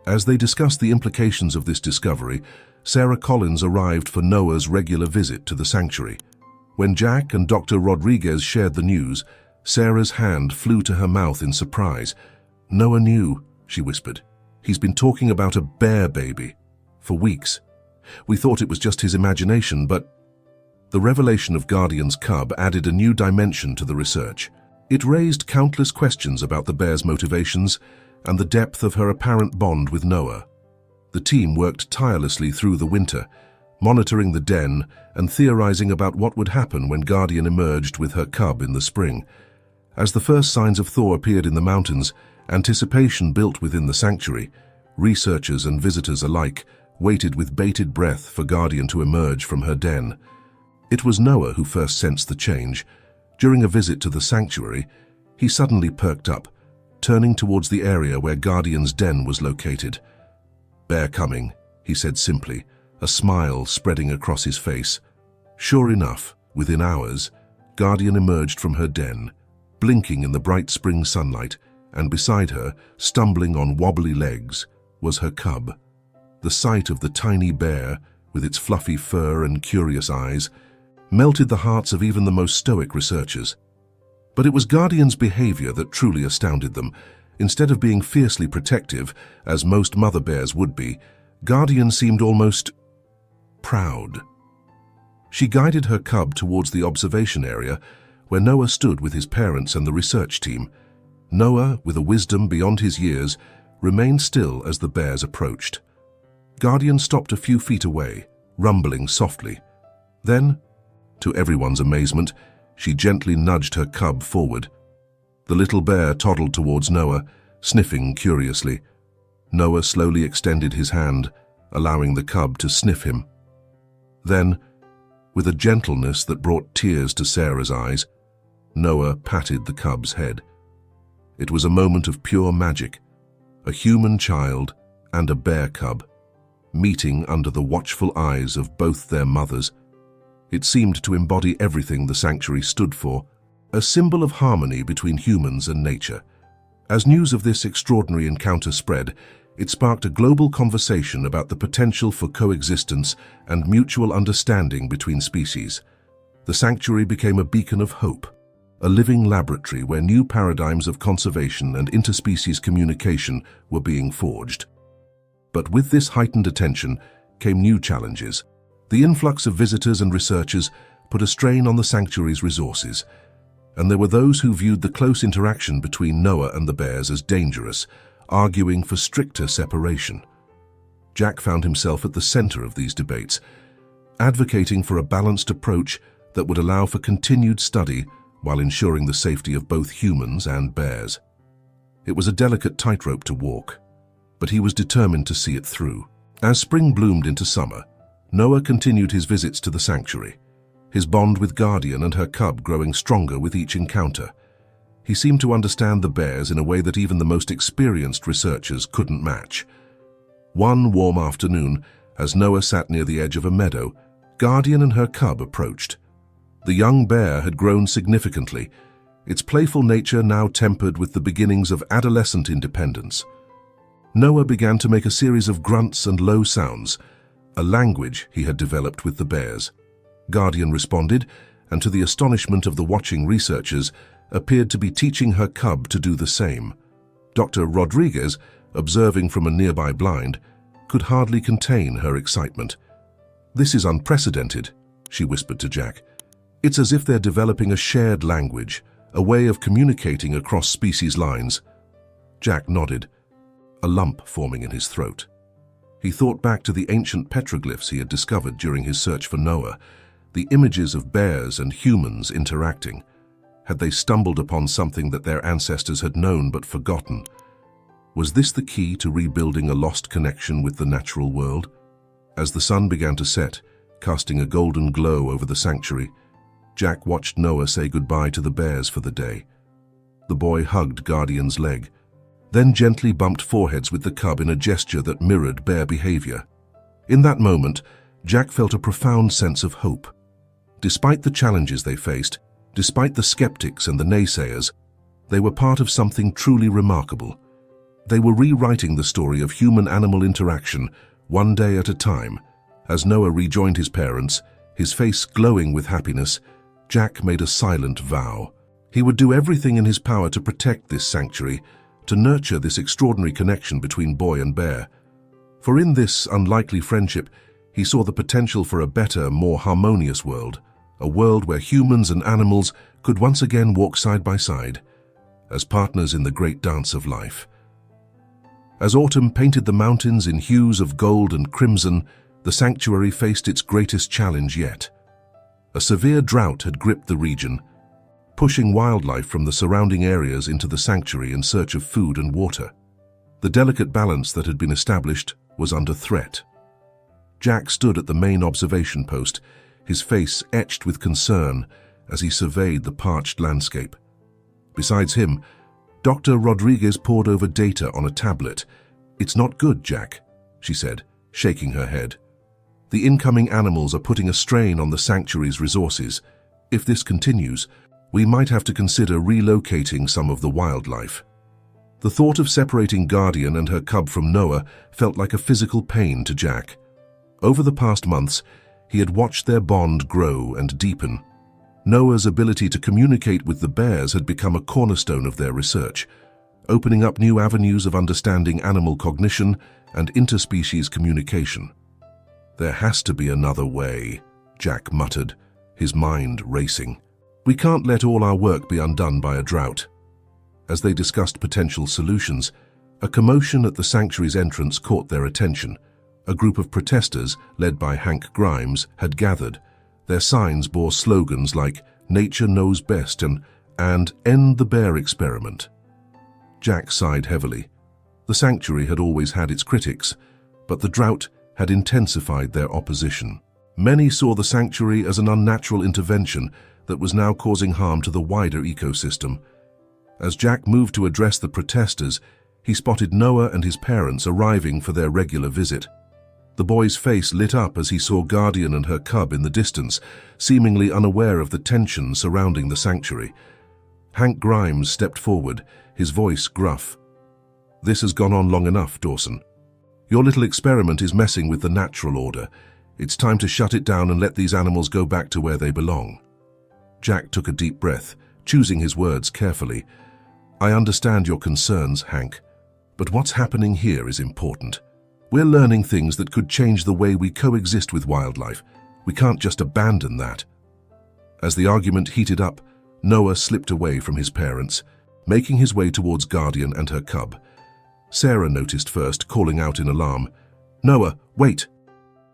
As they discussed the implications of this discovery, Sarah Collins arrived for Noah's regular visit to the sanctuary. When Jack and Dr. Rodriguez shared the news, Sarah's hand flew to her mouth in surprise. "Noah knew," she whispered. "He's been talking about a bear baby for weeks. We thought it was just his imagination, but—" The revelation of Guardian's cub added a new dimension to the research. It raised countless questions about the bear's motivations and the depth of her apparent bond with Noah. The team worked tirelessly through the winter, monitoring the den and theorizing about what would happen when Guardian emerged with her cub in the spring. As the first signs of thaw appeared in the mountains, anticipation built within the sanctuary. Researchers and visitors alike waited with bated breath for Guardian to emerge from her den. It was Noah who first sensed the change. During a visit to the sanctuary, he suddenly perked up, turning towards the area where Guardian's den was located. "Bear coming," he said simply, a smile spreading across his face. Sure enough, within hours, Guardian emerged from her den, blinking in the bright spring sunlight, and beside her, stumbling on wobbly legs, was her cub. The sight of the tiny bear, with its fluffy fur and curious eyes, melted the hearts of even the most stoic researchers. But it was Guardian's behavior that truly astounded them. Instead of being fiercely protective, as most mother bears would be, Guardian seemed almost proud. She guided her cub towards the observation area, where Noah stood with his parents and the research team. Noah, with a wisdom beyond his years, remained still as the bears approached. Guardian stopped a few feet away, rumbling softly. Then, to everyone's amazement, she gently nudged her cub forward. The little bear toddled towards Noah, sniffing curiously. Noah slowly extended his hand, allowing the cub to sniff him. Then, with a gentleness that brought tears to Sarah's eyes, Noah patted the cub's head. It was a moment of pure magic, a human child and a bear cub, meeting under the watchful eyes of both their mothers. It seemed to embody everything the sanctuary stood for, a symbol of harmony between humans and nature. As news of this extraordinary encounter spread, it sparked a global conversation about the potential for coexistence and mutual understanding between species. The sanctuary became a beacon of hope, a living laboratory where new paradigms of conservation and interspecies communication were being forged. But with this heightened attention came new challenges. The influx of visitors and researchers put a strain on the sanctuary's resources, and there were those who viewed the close interaction between Noah and the bears as dangerous, arguing for stricter separation. Jack found himself at the center of these debates, advocating for a balanced approach that would allow for continued study while ensuring the safety of both humans and bears. It was a delicate tightrope to walk, but he was determined to see it through. As spring bloomed into summer, Noah continued his visits to the sanctuary, his bond with Guardian and her cub growing stronger with each encounter. He seemed to understand the bears in a way that even the most experienced researchers couldn't match. One warm afternoon, as Noah sat near the edge of a meadow, Guardian and her cub approached. The young bear had grown significantly, its playful nature now tempered with the beginnings of adolescent independence. Noah began to make a series of grunts and low sounds, a language he had developed with the bears. Guardian responded, and to the astonishment of the watching researchers, appeared to be teaching her cub to do the same. Dr. Rodriguez, observing from a nearby blind, could hardly contain her excitement. "This is unprecedented," she whispered to Jack. "It's as if they're developing a shared language, a way of communicating across species lines." Jack nodded, a lump forming in his throat. He thought back to the ancient petroglyphs he had discovered during his search for Noah, the images of bears and humans interacting. Had they stumbled upon something that their ancestors had known but forgotten? Was this the key to rebuilding a lost connection with the natural world? As the sun began to set, casting a golden glow over the sanctuary, Jack watched Noah say goodbye to the bears for the day. The boy hugged Guardian's leg, then gently bumped foreheads with the cub in a gesture that mirrored bear behavior. In that moment, Jack felt a profound sense of hope. Despite the challenges they faced, despite the skeptics and the naysayers, they were part of something truly remarkable. They were rewriting the story of human-animal interaction, one day at a time. As Noah rejoined his parents, his face glowing with happiness, Jack made a silent vow. He would do everything in his power to protect this sanctuary, to nurture this extraordinary connection between boy and bear. For in this unlikely friendship, he saw the potential for a better, more harmonious world, a world where humans and animals could once again walk side by side, as partners in the great dance of life. As autumn painted the mountains in hues of gold and crimson, the sanctuary faced its greatest challenge yet. A severe drought had gripped the region, pushing wildlife from the surrounding areas into the sanctuary in search of food and water. The delicate balance that had been established was under threat. Jack stood at the main observation post, his face etched with concern as he surveyed the parched landscape. Besides him, Dr. Rodriguez pored over data on a tablet. "It's not good, Jack," she said, shaking her head. The incoming animals are putting a strain on the sanctuary's resources. If this continues, we might have to consider relocating some of the wildlife. The thought of separating Guardian and her cub from Noah felt like a physical pain to Jack. Over the past months, he had watched their bond grow and deepen. Noah's ability to communicate with the bears had become a cornerstone of their research, opening up new avenues of understanding animal cognition and interspecies communication. "There has to be another way," Jack muttered, his mind racing. "We can't let all our work be undone by a drought." As they discussed potential solutions, a commotion at the sanctuary's entrance caught their attention. A group of protesters, led by Hank Grimes, had gathered. Their signs bore slogans like "Nature knows best" and "End the bear experiment." Jack sighed heavily. The sanctuary had always had its critics, but the drought had intensified their opposition. Many saw the sanctuary as an unnatural intervention that was now causing harm to the wider ecosystem. As Jack moved to address the protesters, he spotted Noah and his parents arriving for their regular visit. The boy's face lit up as he saw Guardian and her cub in the distance, seemingly unaware of the tension surrounding the sanctuary. Hank Grimes stepped forward, his voice gruff. "This has gone on long enough, Dawson. Your little experiment is messing with the natural order. It's time to shut it down and let these animals go back to where they belong." Jack took a deep breath, choosing his words carefully. "I understand your concerns, Hank, but what's happening here is important. We're learning things that could change the way we coexist with wildlife. We can't just abandon that." As the argument heated up, Noah slipped away from his parents, making his way towards Guardian and her cub. Sarah noticed first, calling out in alarm, "Noah, wait!"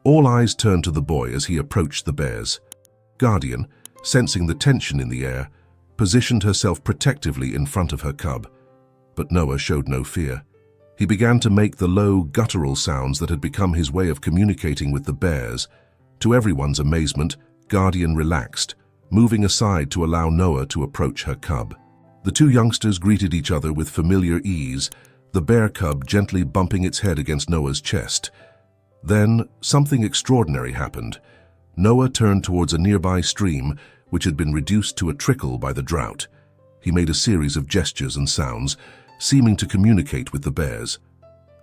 All eyes turned to the boy as he approached the bears. Guardian, sensing the tension in the air, positioned herself protectively in front of her cub. But Noah showed no fear. He began to make the low, guttural sounds that had become his way of communicating with the bears. To everyone's amazement, Guardian relaxed, moving aside to allow Noah to approach her cub. The two youngsters greeted each other with familiar ease, the bear cub gently bumping its head against Noah's chest. Then, something extraordinary happened. Noah turned towards a nearby stream, which had been reduced to a trickle by the drought. He made a series of gestures and sounds, seeming to communicate with the bears.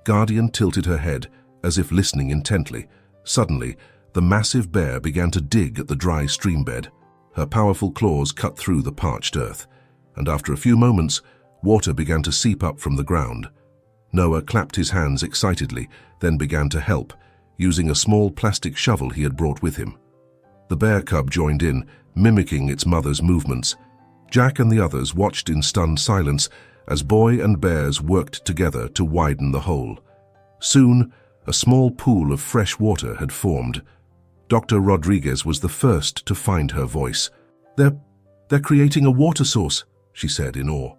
Guardian tilted her head, as if listening intently. Suddenly, the massive bear began to dig at the dry streambed. Her powerful claws cut through the parched earth, and after a few moments, water began to seep up from the ground. Noah clapped his hands excitedly, then began to help, using a small plastic shovel he had brought with him. The bear cub joined in, mimicking its mother's movements. Jack and the others watched in stunned silence as boy and bears worked together to widen the hole. Soon, a small pool of fresh water had formed. Dr. Rodriguez was the first to find her voice. They're creating a water source," she said in awe.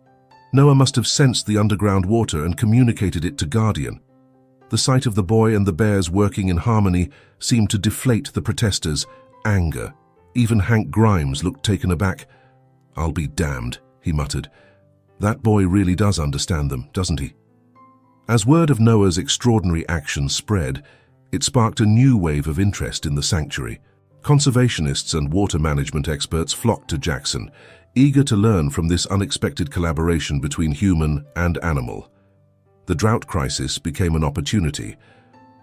Noah must have sensed the underground water and communicated it to Guardian. The sight of the boy and the bears working in harmony seemed to deflate the protesters' anger. Even Hank Grimes looked taken aback. "I'll be damned," he muttered. "That boy really does understand them, doesn't he?" As word of Noah's extraordinary action spread, it sparked a new wave of interest in the sanctuary. Conservationists and water management experts flocked to Jackson, eager to learn from this unexpected collaboration between human and animal. The drought crisis became an opportunity.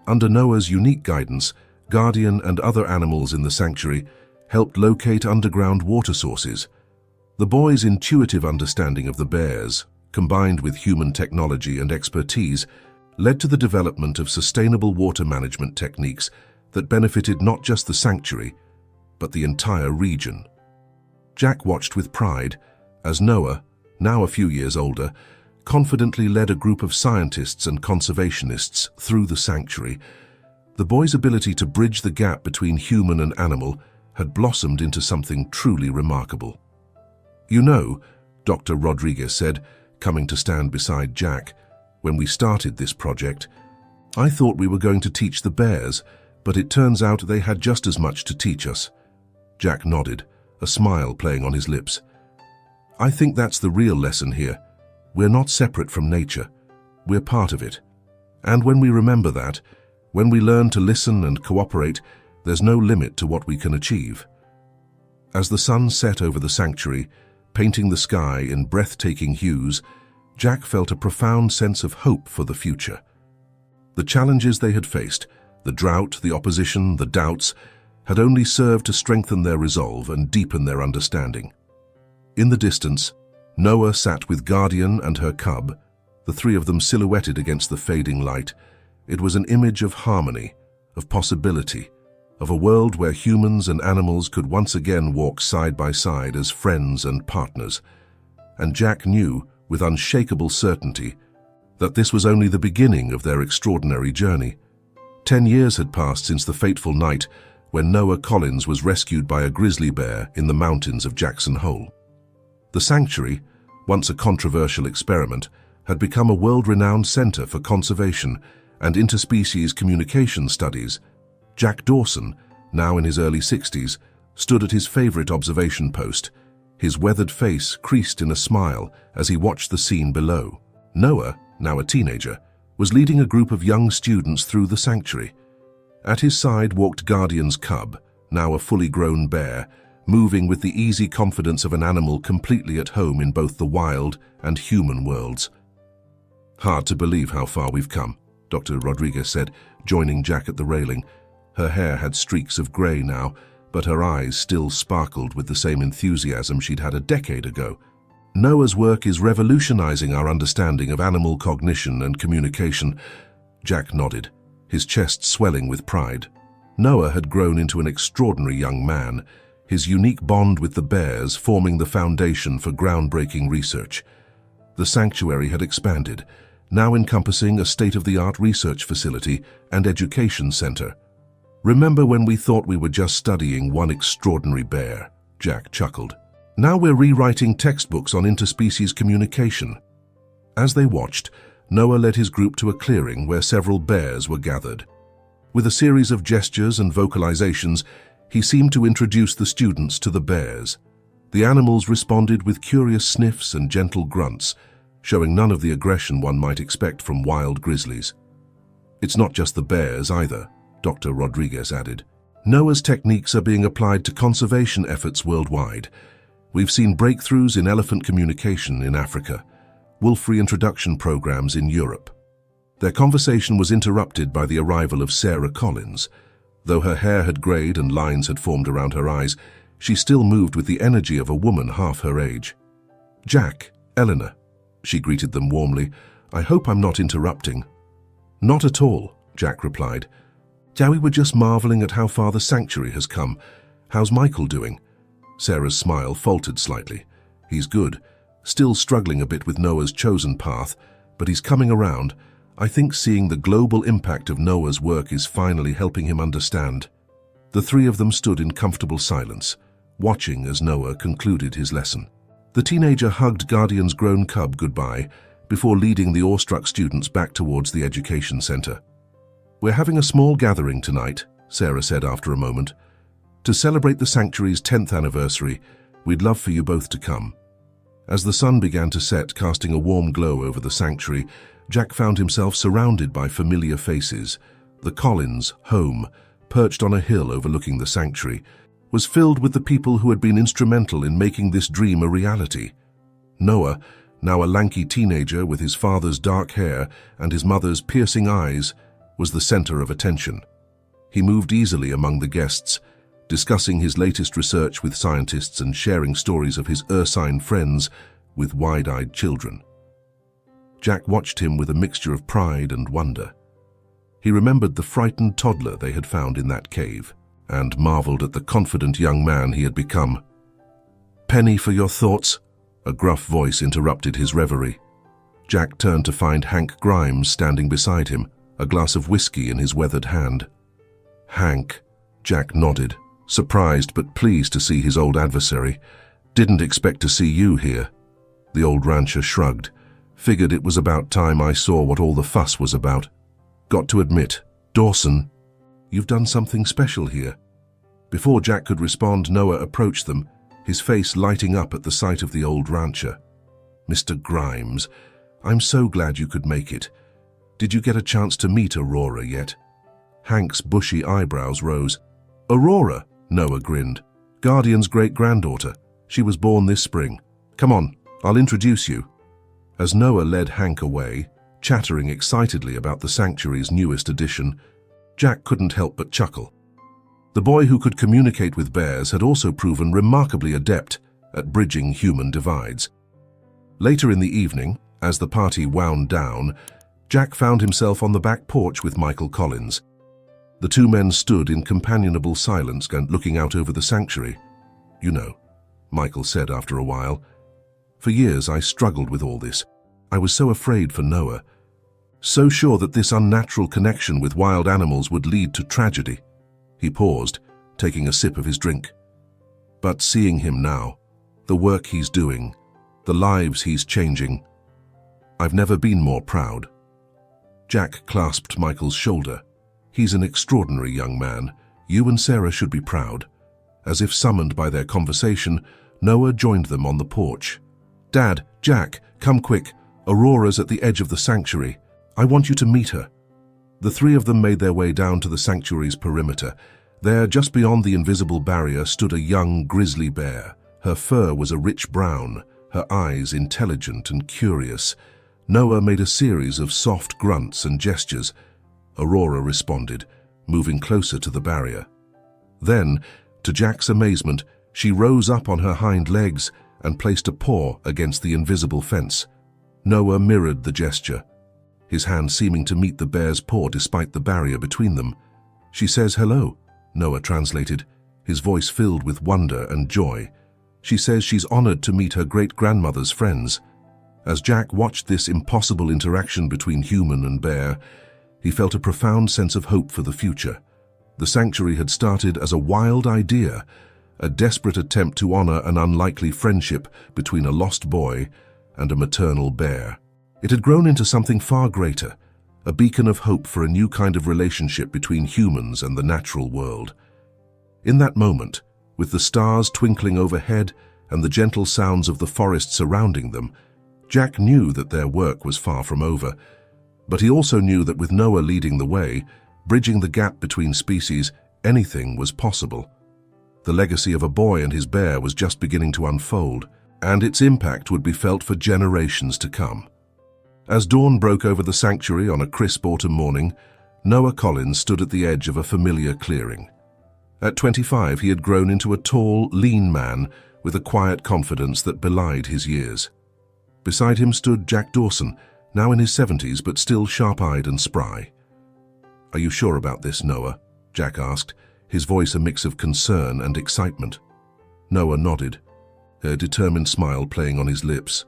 Under Noah's unique guidance, Guardian and other animals in the sanctuary helped locate underground water sources. The boy's intuitive understanding of the bears, combined with human technology and expertise, led to the development of sustainable water management techniques that benefited not just the sanctuary, but the entire region. Jack watched with pride as Noah, now a few years older, confidently led a group of scientists and conservationists through the sanctuary. The boy's ability to bridge the gap between human and animal had blossomed into something truly remarkable. "You know," Dr. Rodriguez said, coming to stand beside Jack, "when we started this project, I thought we were going to teach the bears, but it turns out they had just as much to teach us." Jack nodded, a smile playing on his lips. "I think that's the real lesson here. We're not separate from nature. We're part of it. And when we remember that, when we learn to listen and cooperate, There's no limit to what we can achieve. As the sun set over the sanctuary, painting the sky in breathtaking hues, Jack felt a profound sense of hope for the future. The challenges they had faced, the drought, the opposition, the doubts, had only served to strengthen their resolve and deepen their understanding. In the distance, Noah sat with Guardian and her cub, the three of them silhouetted against the fading light. It was an image of harmony, of possibility, of a world where humans and animals could once again walk side by side as friends and partners. And Jack knew, with unshakable certainty, that this was only the beginning of their extraordinary journey. 10 years had passed since the fateful night when Noah Collins was rescued by a grizzly bear in the mountains of Jackson Hole. The sanctuary, once a controversial experiment, had become a world-renowned center for conservation and interspecies communication studies. Jack Dawson, now in his early 60s, stood at his favorite observation post, his weathered face creased in a smile as he watched the scene below. Noah, now a teenager, was leading a group of young students through the sanctuary. At his side walked Guardian's cub, now a fully grown bear, moving with the easy confidence of an animal completely at home in both the wild and human worlds. "Hard to believe how far we've come," Dr. Rodriguez said, joining Jack at the railing. Her hair had streaks of grey now, but her eyes still sparkled with the same enthusiasm she'd had a decade ago. "Noah's work is revolutionizing our understanding of animal cognition and communication." Jack nodded, his chest swelling with pride. Noah had grown into an extraordinary young man, his unique bond with the bears forming the foundation for groundbreaking research. The sanctuary had expanded, now encompassing a state-of-the-art research facility and education center. "Remember when we thought we were just studying one extraordinary bear?" Jack chuckled. "Now we're rewriting textbooks on interspecies communication." As they watched, Noah led his group to a clearing where several bears were gathered. With a series of gestures and vocalizations, he seemed to introduce the students to the bears. The animals responded with curious sniffs and gentle grunts, showing none of the aggression one might expect from wild grizzlies. "It's not just the bears either," Dr. Rodriguez added. "Noah's techniques are being applied to conservation efforts worldwide. We've seen breakthroughs in elephant communication in Africa, wolf reintroduction programs in Europe." Their conversation was interrupted by the arrival of Sarah Collins. Though her hair had grayed and lines had formed around her eyes, she still moved with the energy of a woman half her age. "Jack, Eleanor," she greeted them warmly. "I hope I'm not interrupting." "Not at all," Jack replied. "We were just marveling at how far the sanctuary has come. How's Michael doing?" Sarah's smile faltered slightly. "He's good, still struggling a bit with Noah's chosen path, but he's coming around. I think seeing the global impact of Noah's work is finally helping him understand." The three of them stood in comfortable silence, watching as Noah concluded his lesson. The teenager hugged Guardian's grown cub goodbye before leading the awestruck students back towards the education center. "We're having a small gathering tonight," Sarah said after a moment. "To celebrate the sanctuary's 10th anniversary, we'd love for you both to come." As the sun began to set, casting a warm glow over the sanctuary, Jack found himself surrounded by familiar faces. The Collins home, perched on a hill overlooking the sanctuary, was filled with the people who had been instrumental in making this dream a reality. Noah, now a lanky teenager with his father's dark hair and his mother's piercing eyes, was the center of attention. He moved easily among the guests, discussing his latest research with scientists and sharing stories of his ursine friends with wide-eyed children. Jack watched him with a mixture of pride and wonder. He remembered the frightened toddler they had found in that cave, and marveled at the confident young man he had become. "Penny for your thoughts?" a gruff voice interrupted his reverie. Jack turned to find Hank Grimes standing beside him, a glass of whiskey in his weathered hand. "Hank," Jack nodded, surprised but pleased to see his old adversary. "Didn't expect to see you here." The old rancher shrugged. "Figured it was about time I saw what all the fuss was about. Got to admit, Dawson, you've done something special here." Before Jack could respond, Noah approached them, his face lighting up at the sight of the old rancher. "Mr. Grimes, I'm so glad you could make it. Did you get a chance to meet Aurora yet?" Hank's bushy eyebrows rose. Aurora, Noah grinned. Guardian's great-granddaughter. She was born this spring. Come on, I'll introduce you. As Noah led Hank away, chattering excitedly about the sanctuary's newest addition, Jack couldn't help but chuckle. The boy who could communicate with bears had also proven remarkably adept at bridging human divides. Later in the evening, as the party wound down, Jack found himself on the back porch with Michael Collins. The two men stood in companionable silence, looking out over the sanctuary. You know, Michael said after a while, for years I struggled with all this. I was so afraid for Noah, so sure that this unnatural connection with wild animals would lead to tragedy. He paused, taking a sip of his drink. But seeing him now, the work he's doing, the lives he's changing, I've never been more proud. Jack clasped Michael's shoulder. He's an extraordinary young man. You and Sarah should be proud. As if summoned by their conversation, Noah joined them on the porch. Dad, Jack, come quick. Aurora's at the edge of the sanctuary. I want you to meet her. The three of them made their way down to the sanctuary's perimeter. There, just beyond the invisible barrier, stood a young grizzly bear. Her fur was a rich brown, her eyes intelligent and curious. Noah made a series of soft grunts and gestures. Aurora responded, moving closer to the barrier. Then, to Jack's amazement, she rose up on her hind legs and placed a paw against the invisible fence. Noah mirrored the gesture, his hand seeming to meet the bear's paw despite the barrier between them. She says hello, Noah translated, his voice filled with wonder and joy. She says she's honored to meet her great-grandmother's friends. As Jack watched this impossible interaction between human and bear, he felt a profound sense of hope for the future. The sanctuary had started as a wild idea, a desperate attempt to honor an unlikely friendship between a lost boy and a maternal bear. It had grown into something far greater, a beacon of hope for a new kind of relationship between humans and the natural world. In that moment, with the stars twinkling overhead and the gentle sounds of the forest surrounding them, Jack knew that their work was far from over. But he also knew that with Noah leading the way, bridging the gap between species, anything was possible. The legacy of a boy and his bear was just beginning to unfold, and its impact would be felt for generations to come. As dawn broke over the sanctuary on a crisp autumn morning, Noah Collins stood at the edge of a familiar clearing. At 25, he had grown into a tall, lean man with a quiet confidence that belied his years. Beside him stood Jack Dawson, now in his 70s but still sharp-eyed and spry. "Are you sure about this, Noah?" Jack asked, his voice a mix of concern and excitement. Noah nodded, a determined smile playing on his lips.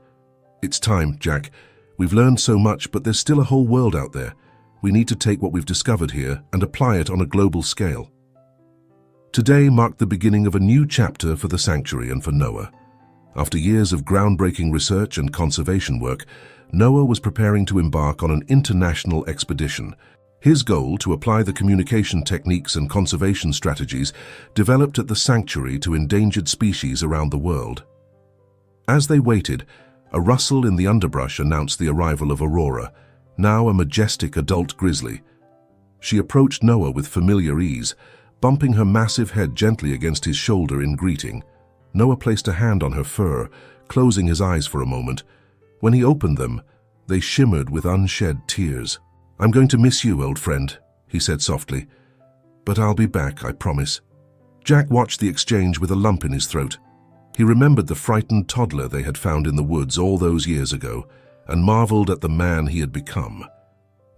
"It's time, Jack. We've learned so much, but there's still a whole world out there. We need to take what we've discovered here and apply it on a global scale." Today marked the beginning of a new chapter for the sanctuary and for Noah. After years of groundbreaking research and conservation work, Noah was preparing to embark on an international expedition. His goal to apply the communication techniques and conservation strategies developed at the sanctuary to endangered species around the world. As they waited, a rustle in the underbrush announced the arrival of Aurora, now a majestic adult grizzly. She approached Noah with familiar ease, bumping her massive head gently against his shoulder in greeting. Noah placed a hand on her fur, closing his eyes for a moment. When he opened them, they shimmered with unshed tears. "I'm going to miss you, old friend," he said softly. "But I'll be back, I promise." Jack watched the exchange with a lump in his throat. He remembered the frightened toddler they had found in the woods all those years ago and marveled at the man he had become.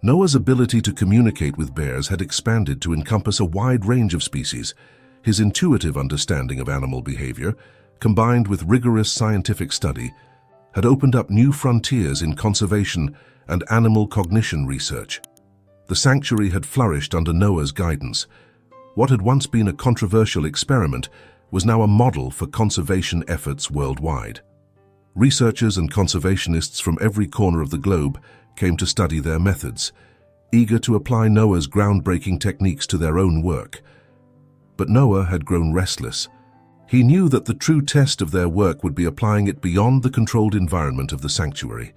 Noah's ability to communicate with bears had expanded to encompass a wide range of species. His intuitive understanding of animal behavior, combined with rigorous scientific study, had opened up new frontiers in conservation and animal cognition research. The sanctuary had flourished under Noah's guidance. What had once been a controversial experiment was now a model for conservation efforts worldwide. Researchers and conservationists from every corner of the globe came to study their methods, eager to apply Noah's groundbreaking techniques to their own work. But Noah had grown restless. He knew that the true test of their work would be applying it beyond the controlled environment of the sanctuary.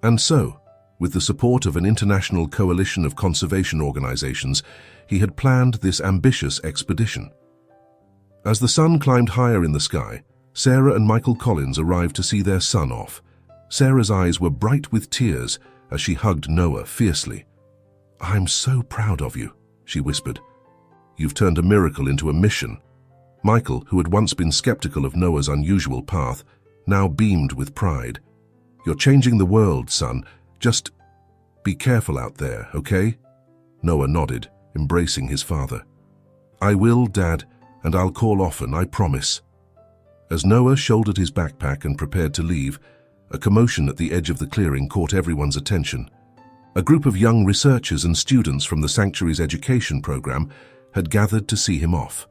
And so, with the support of an international coalition of conservation organizations, he had planned this ambitious expedition. As the sun climbed higher in the sky, Sarah and Michael Collins arrived to see their son off. Sarah's eyes were bright with tears as she hugged Noah fiercely. "I'm so proud of you," she whispered. "You've turned a miracle into a mission." Michael, who had once been skeptical of Noah's unusual path, now beamed with pride. "You're changing the world, son. Just be careful out there, okay?" Noah nodded, embracing his father. "I will, Dad, and I'll call often, I promise." As Noah shouldered his backpack and prepared to leave, a commotion at the edge of the clearing caught everyone's attention. A group of young researchers and students from the sanctuary's education program had gathered to see him off.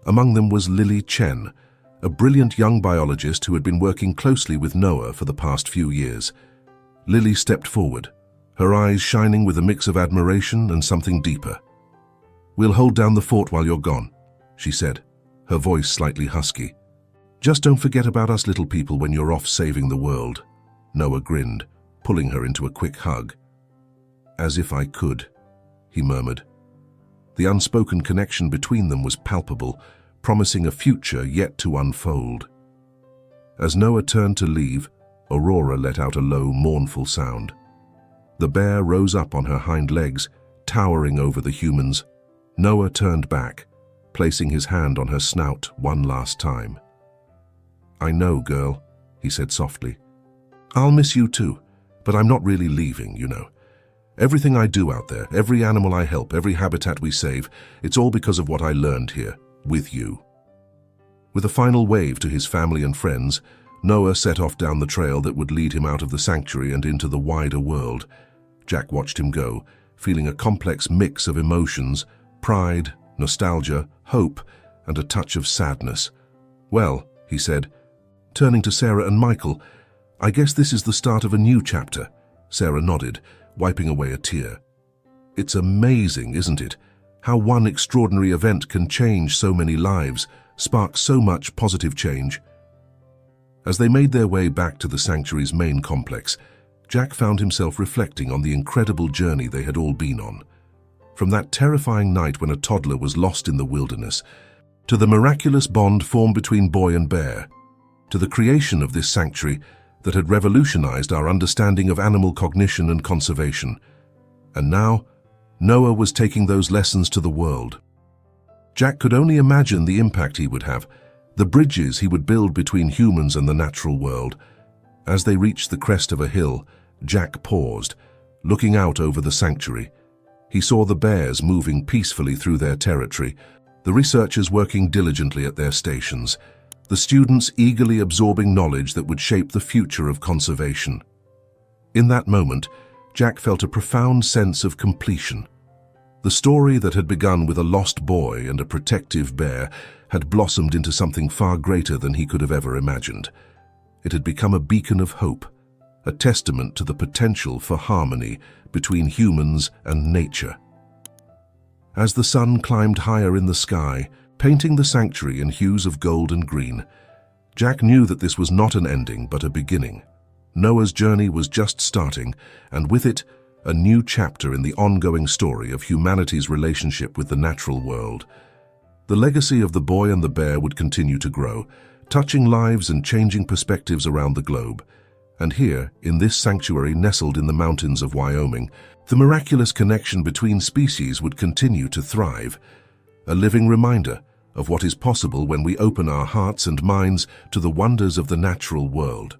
Among them was Lily Chen, a brilliant young biologist who had been working closely with Noah for the past few years. Lily stepped forward, her eyes shining with a mix of admiration and something deeper. "We'll hold down the fort while you're gone," she said, her voice slightly husky. "Just don't forget about us little people when you're off saving the world." Noah grinned, pulling her into a quick hug. "As if I could," he murmured. The unspoken connection between them was palpable, promising a future yet to unfold. As Noah turned to leave, Aurora let out a low, mournful sound. The bear rose up on her hind legs, towering over the humans. Noah turned back, placing his hand on her snout one last time. "I know, girl," he said softly. "I'll miss you too, but I'm not really leaving, you know. Everything I do out there, every animal I help, every habitat we save, it's all because of what I learned here, with you." With a final wave to his family and friends, Noah set off down the trail that would lead him out of the sanctuary and into the wider world. Jack watched him go, feeling a complex mix of emotions: pride, nostalgia, hope, and a touch of sadness. "Well," he said, turning to Sarah and Michael, "I guess this is the start of a new chapter." Sarah nodded, wiping away a tear. "It's amazing, isn't it? How one extraordinary event can change so many lives, spark so much positive change." As they made their way back to the sanctuary's main complex, Jack found himself reflecting on the incredible journey they had all been on. From that terrifying night when a toddler was lost in the wilderness, to the miraculous bond formed between boy and bear, to the creation of this sanctuary that had revolutionized our understanding of animal cognition and conservation. And now, Noah was taking those lessons to the world. Jack could only imagine the impact he would have, the bridges he would build between humans and the natural world. As they reached the crest of a hill, Jack paused, looking out over the sanctuary. He saw the bears moving peacefully through their territory, the researchers working diligently at their stations, the students eagerly absorbing knowledge that would shape the future of conservation. In that moment, Jack felt a profound sense of completion. The story that had begun with a lost boy and a protective bear had blossomed into something far greater than he could have ever imagined. It had become a beacon of hope, a testament to the potential for harmony between humans and nature. As the sun climbed higher in the sky, painting the sanctuary in hues of gold and green, Jack knew that this was not an ending but a beginning. Noah's journey was just starting, and with it, a new chapter in the ongoing story of humanity's relationship with the natural world. The legacy of the boy and the bear would continue to grow, touching lives and changing perspectives around the globe. And here, in this sanctuary nestled in the mountains of Wyoming, the miraculous connection between species would continue to thrive, a living reminder of what is possible when we open our hearts and minds to the wonders of the natural world.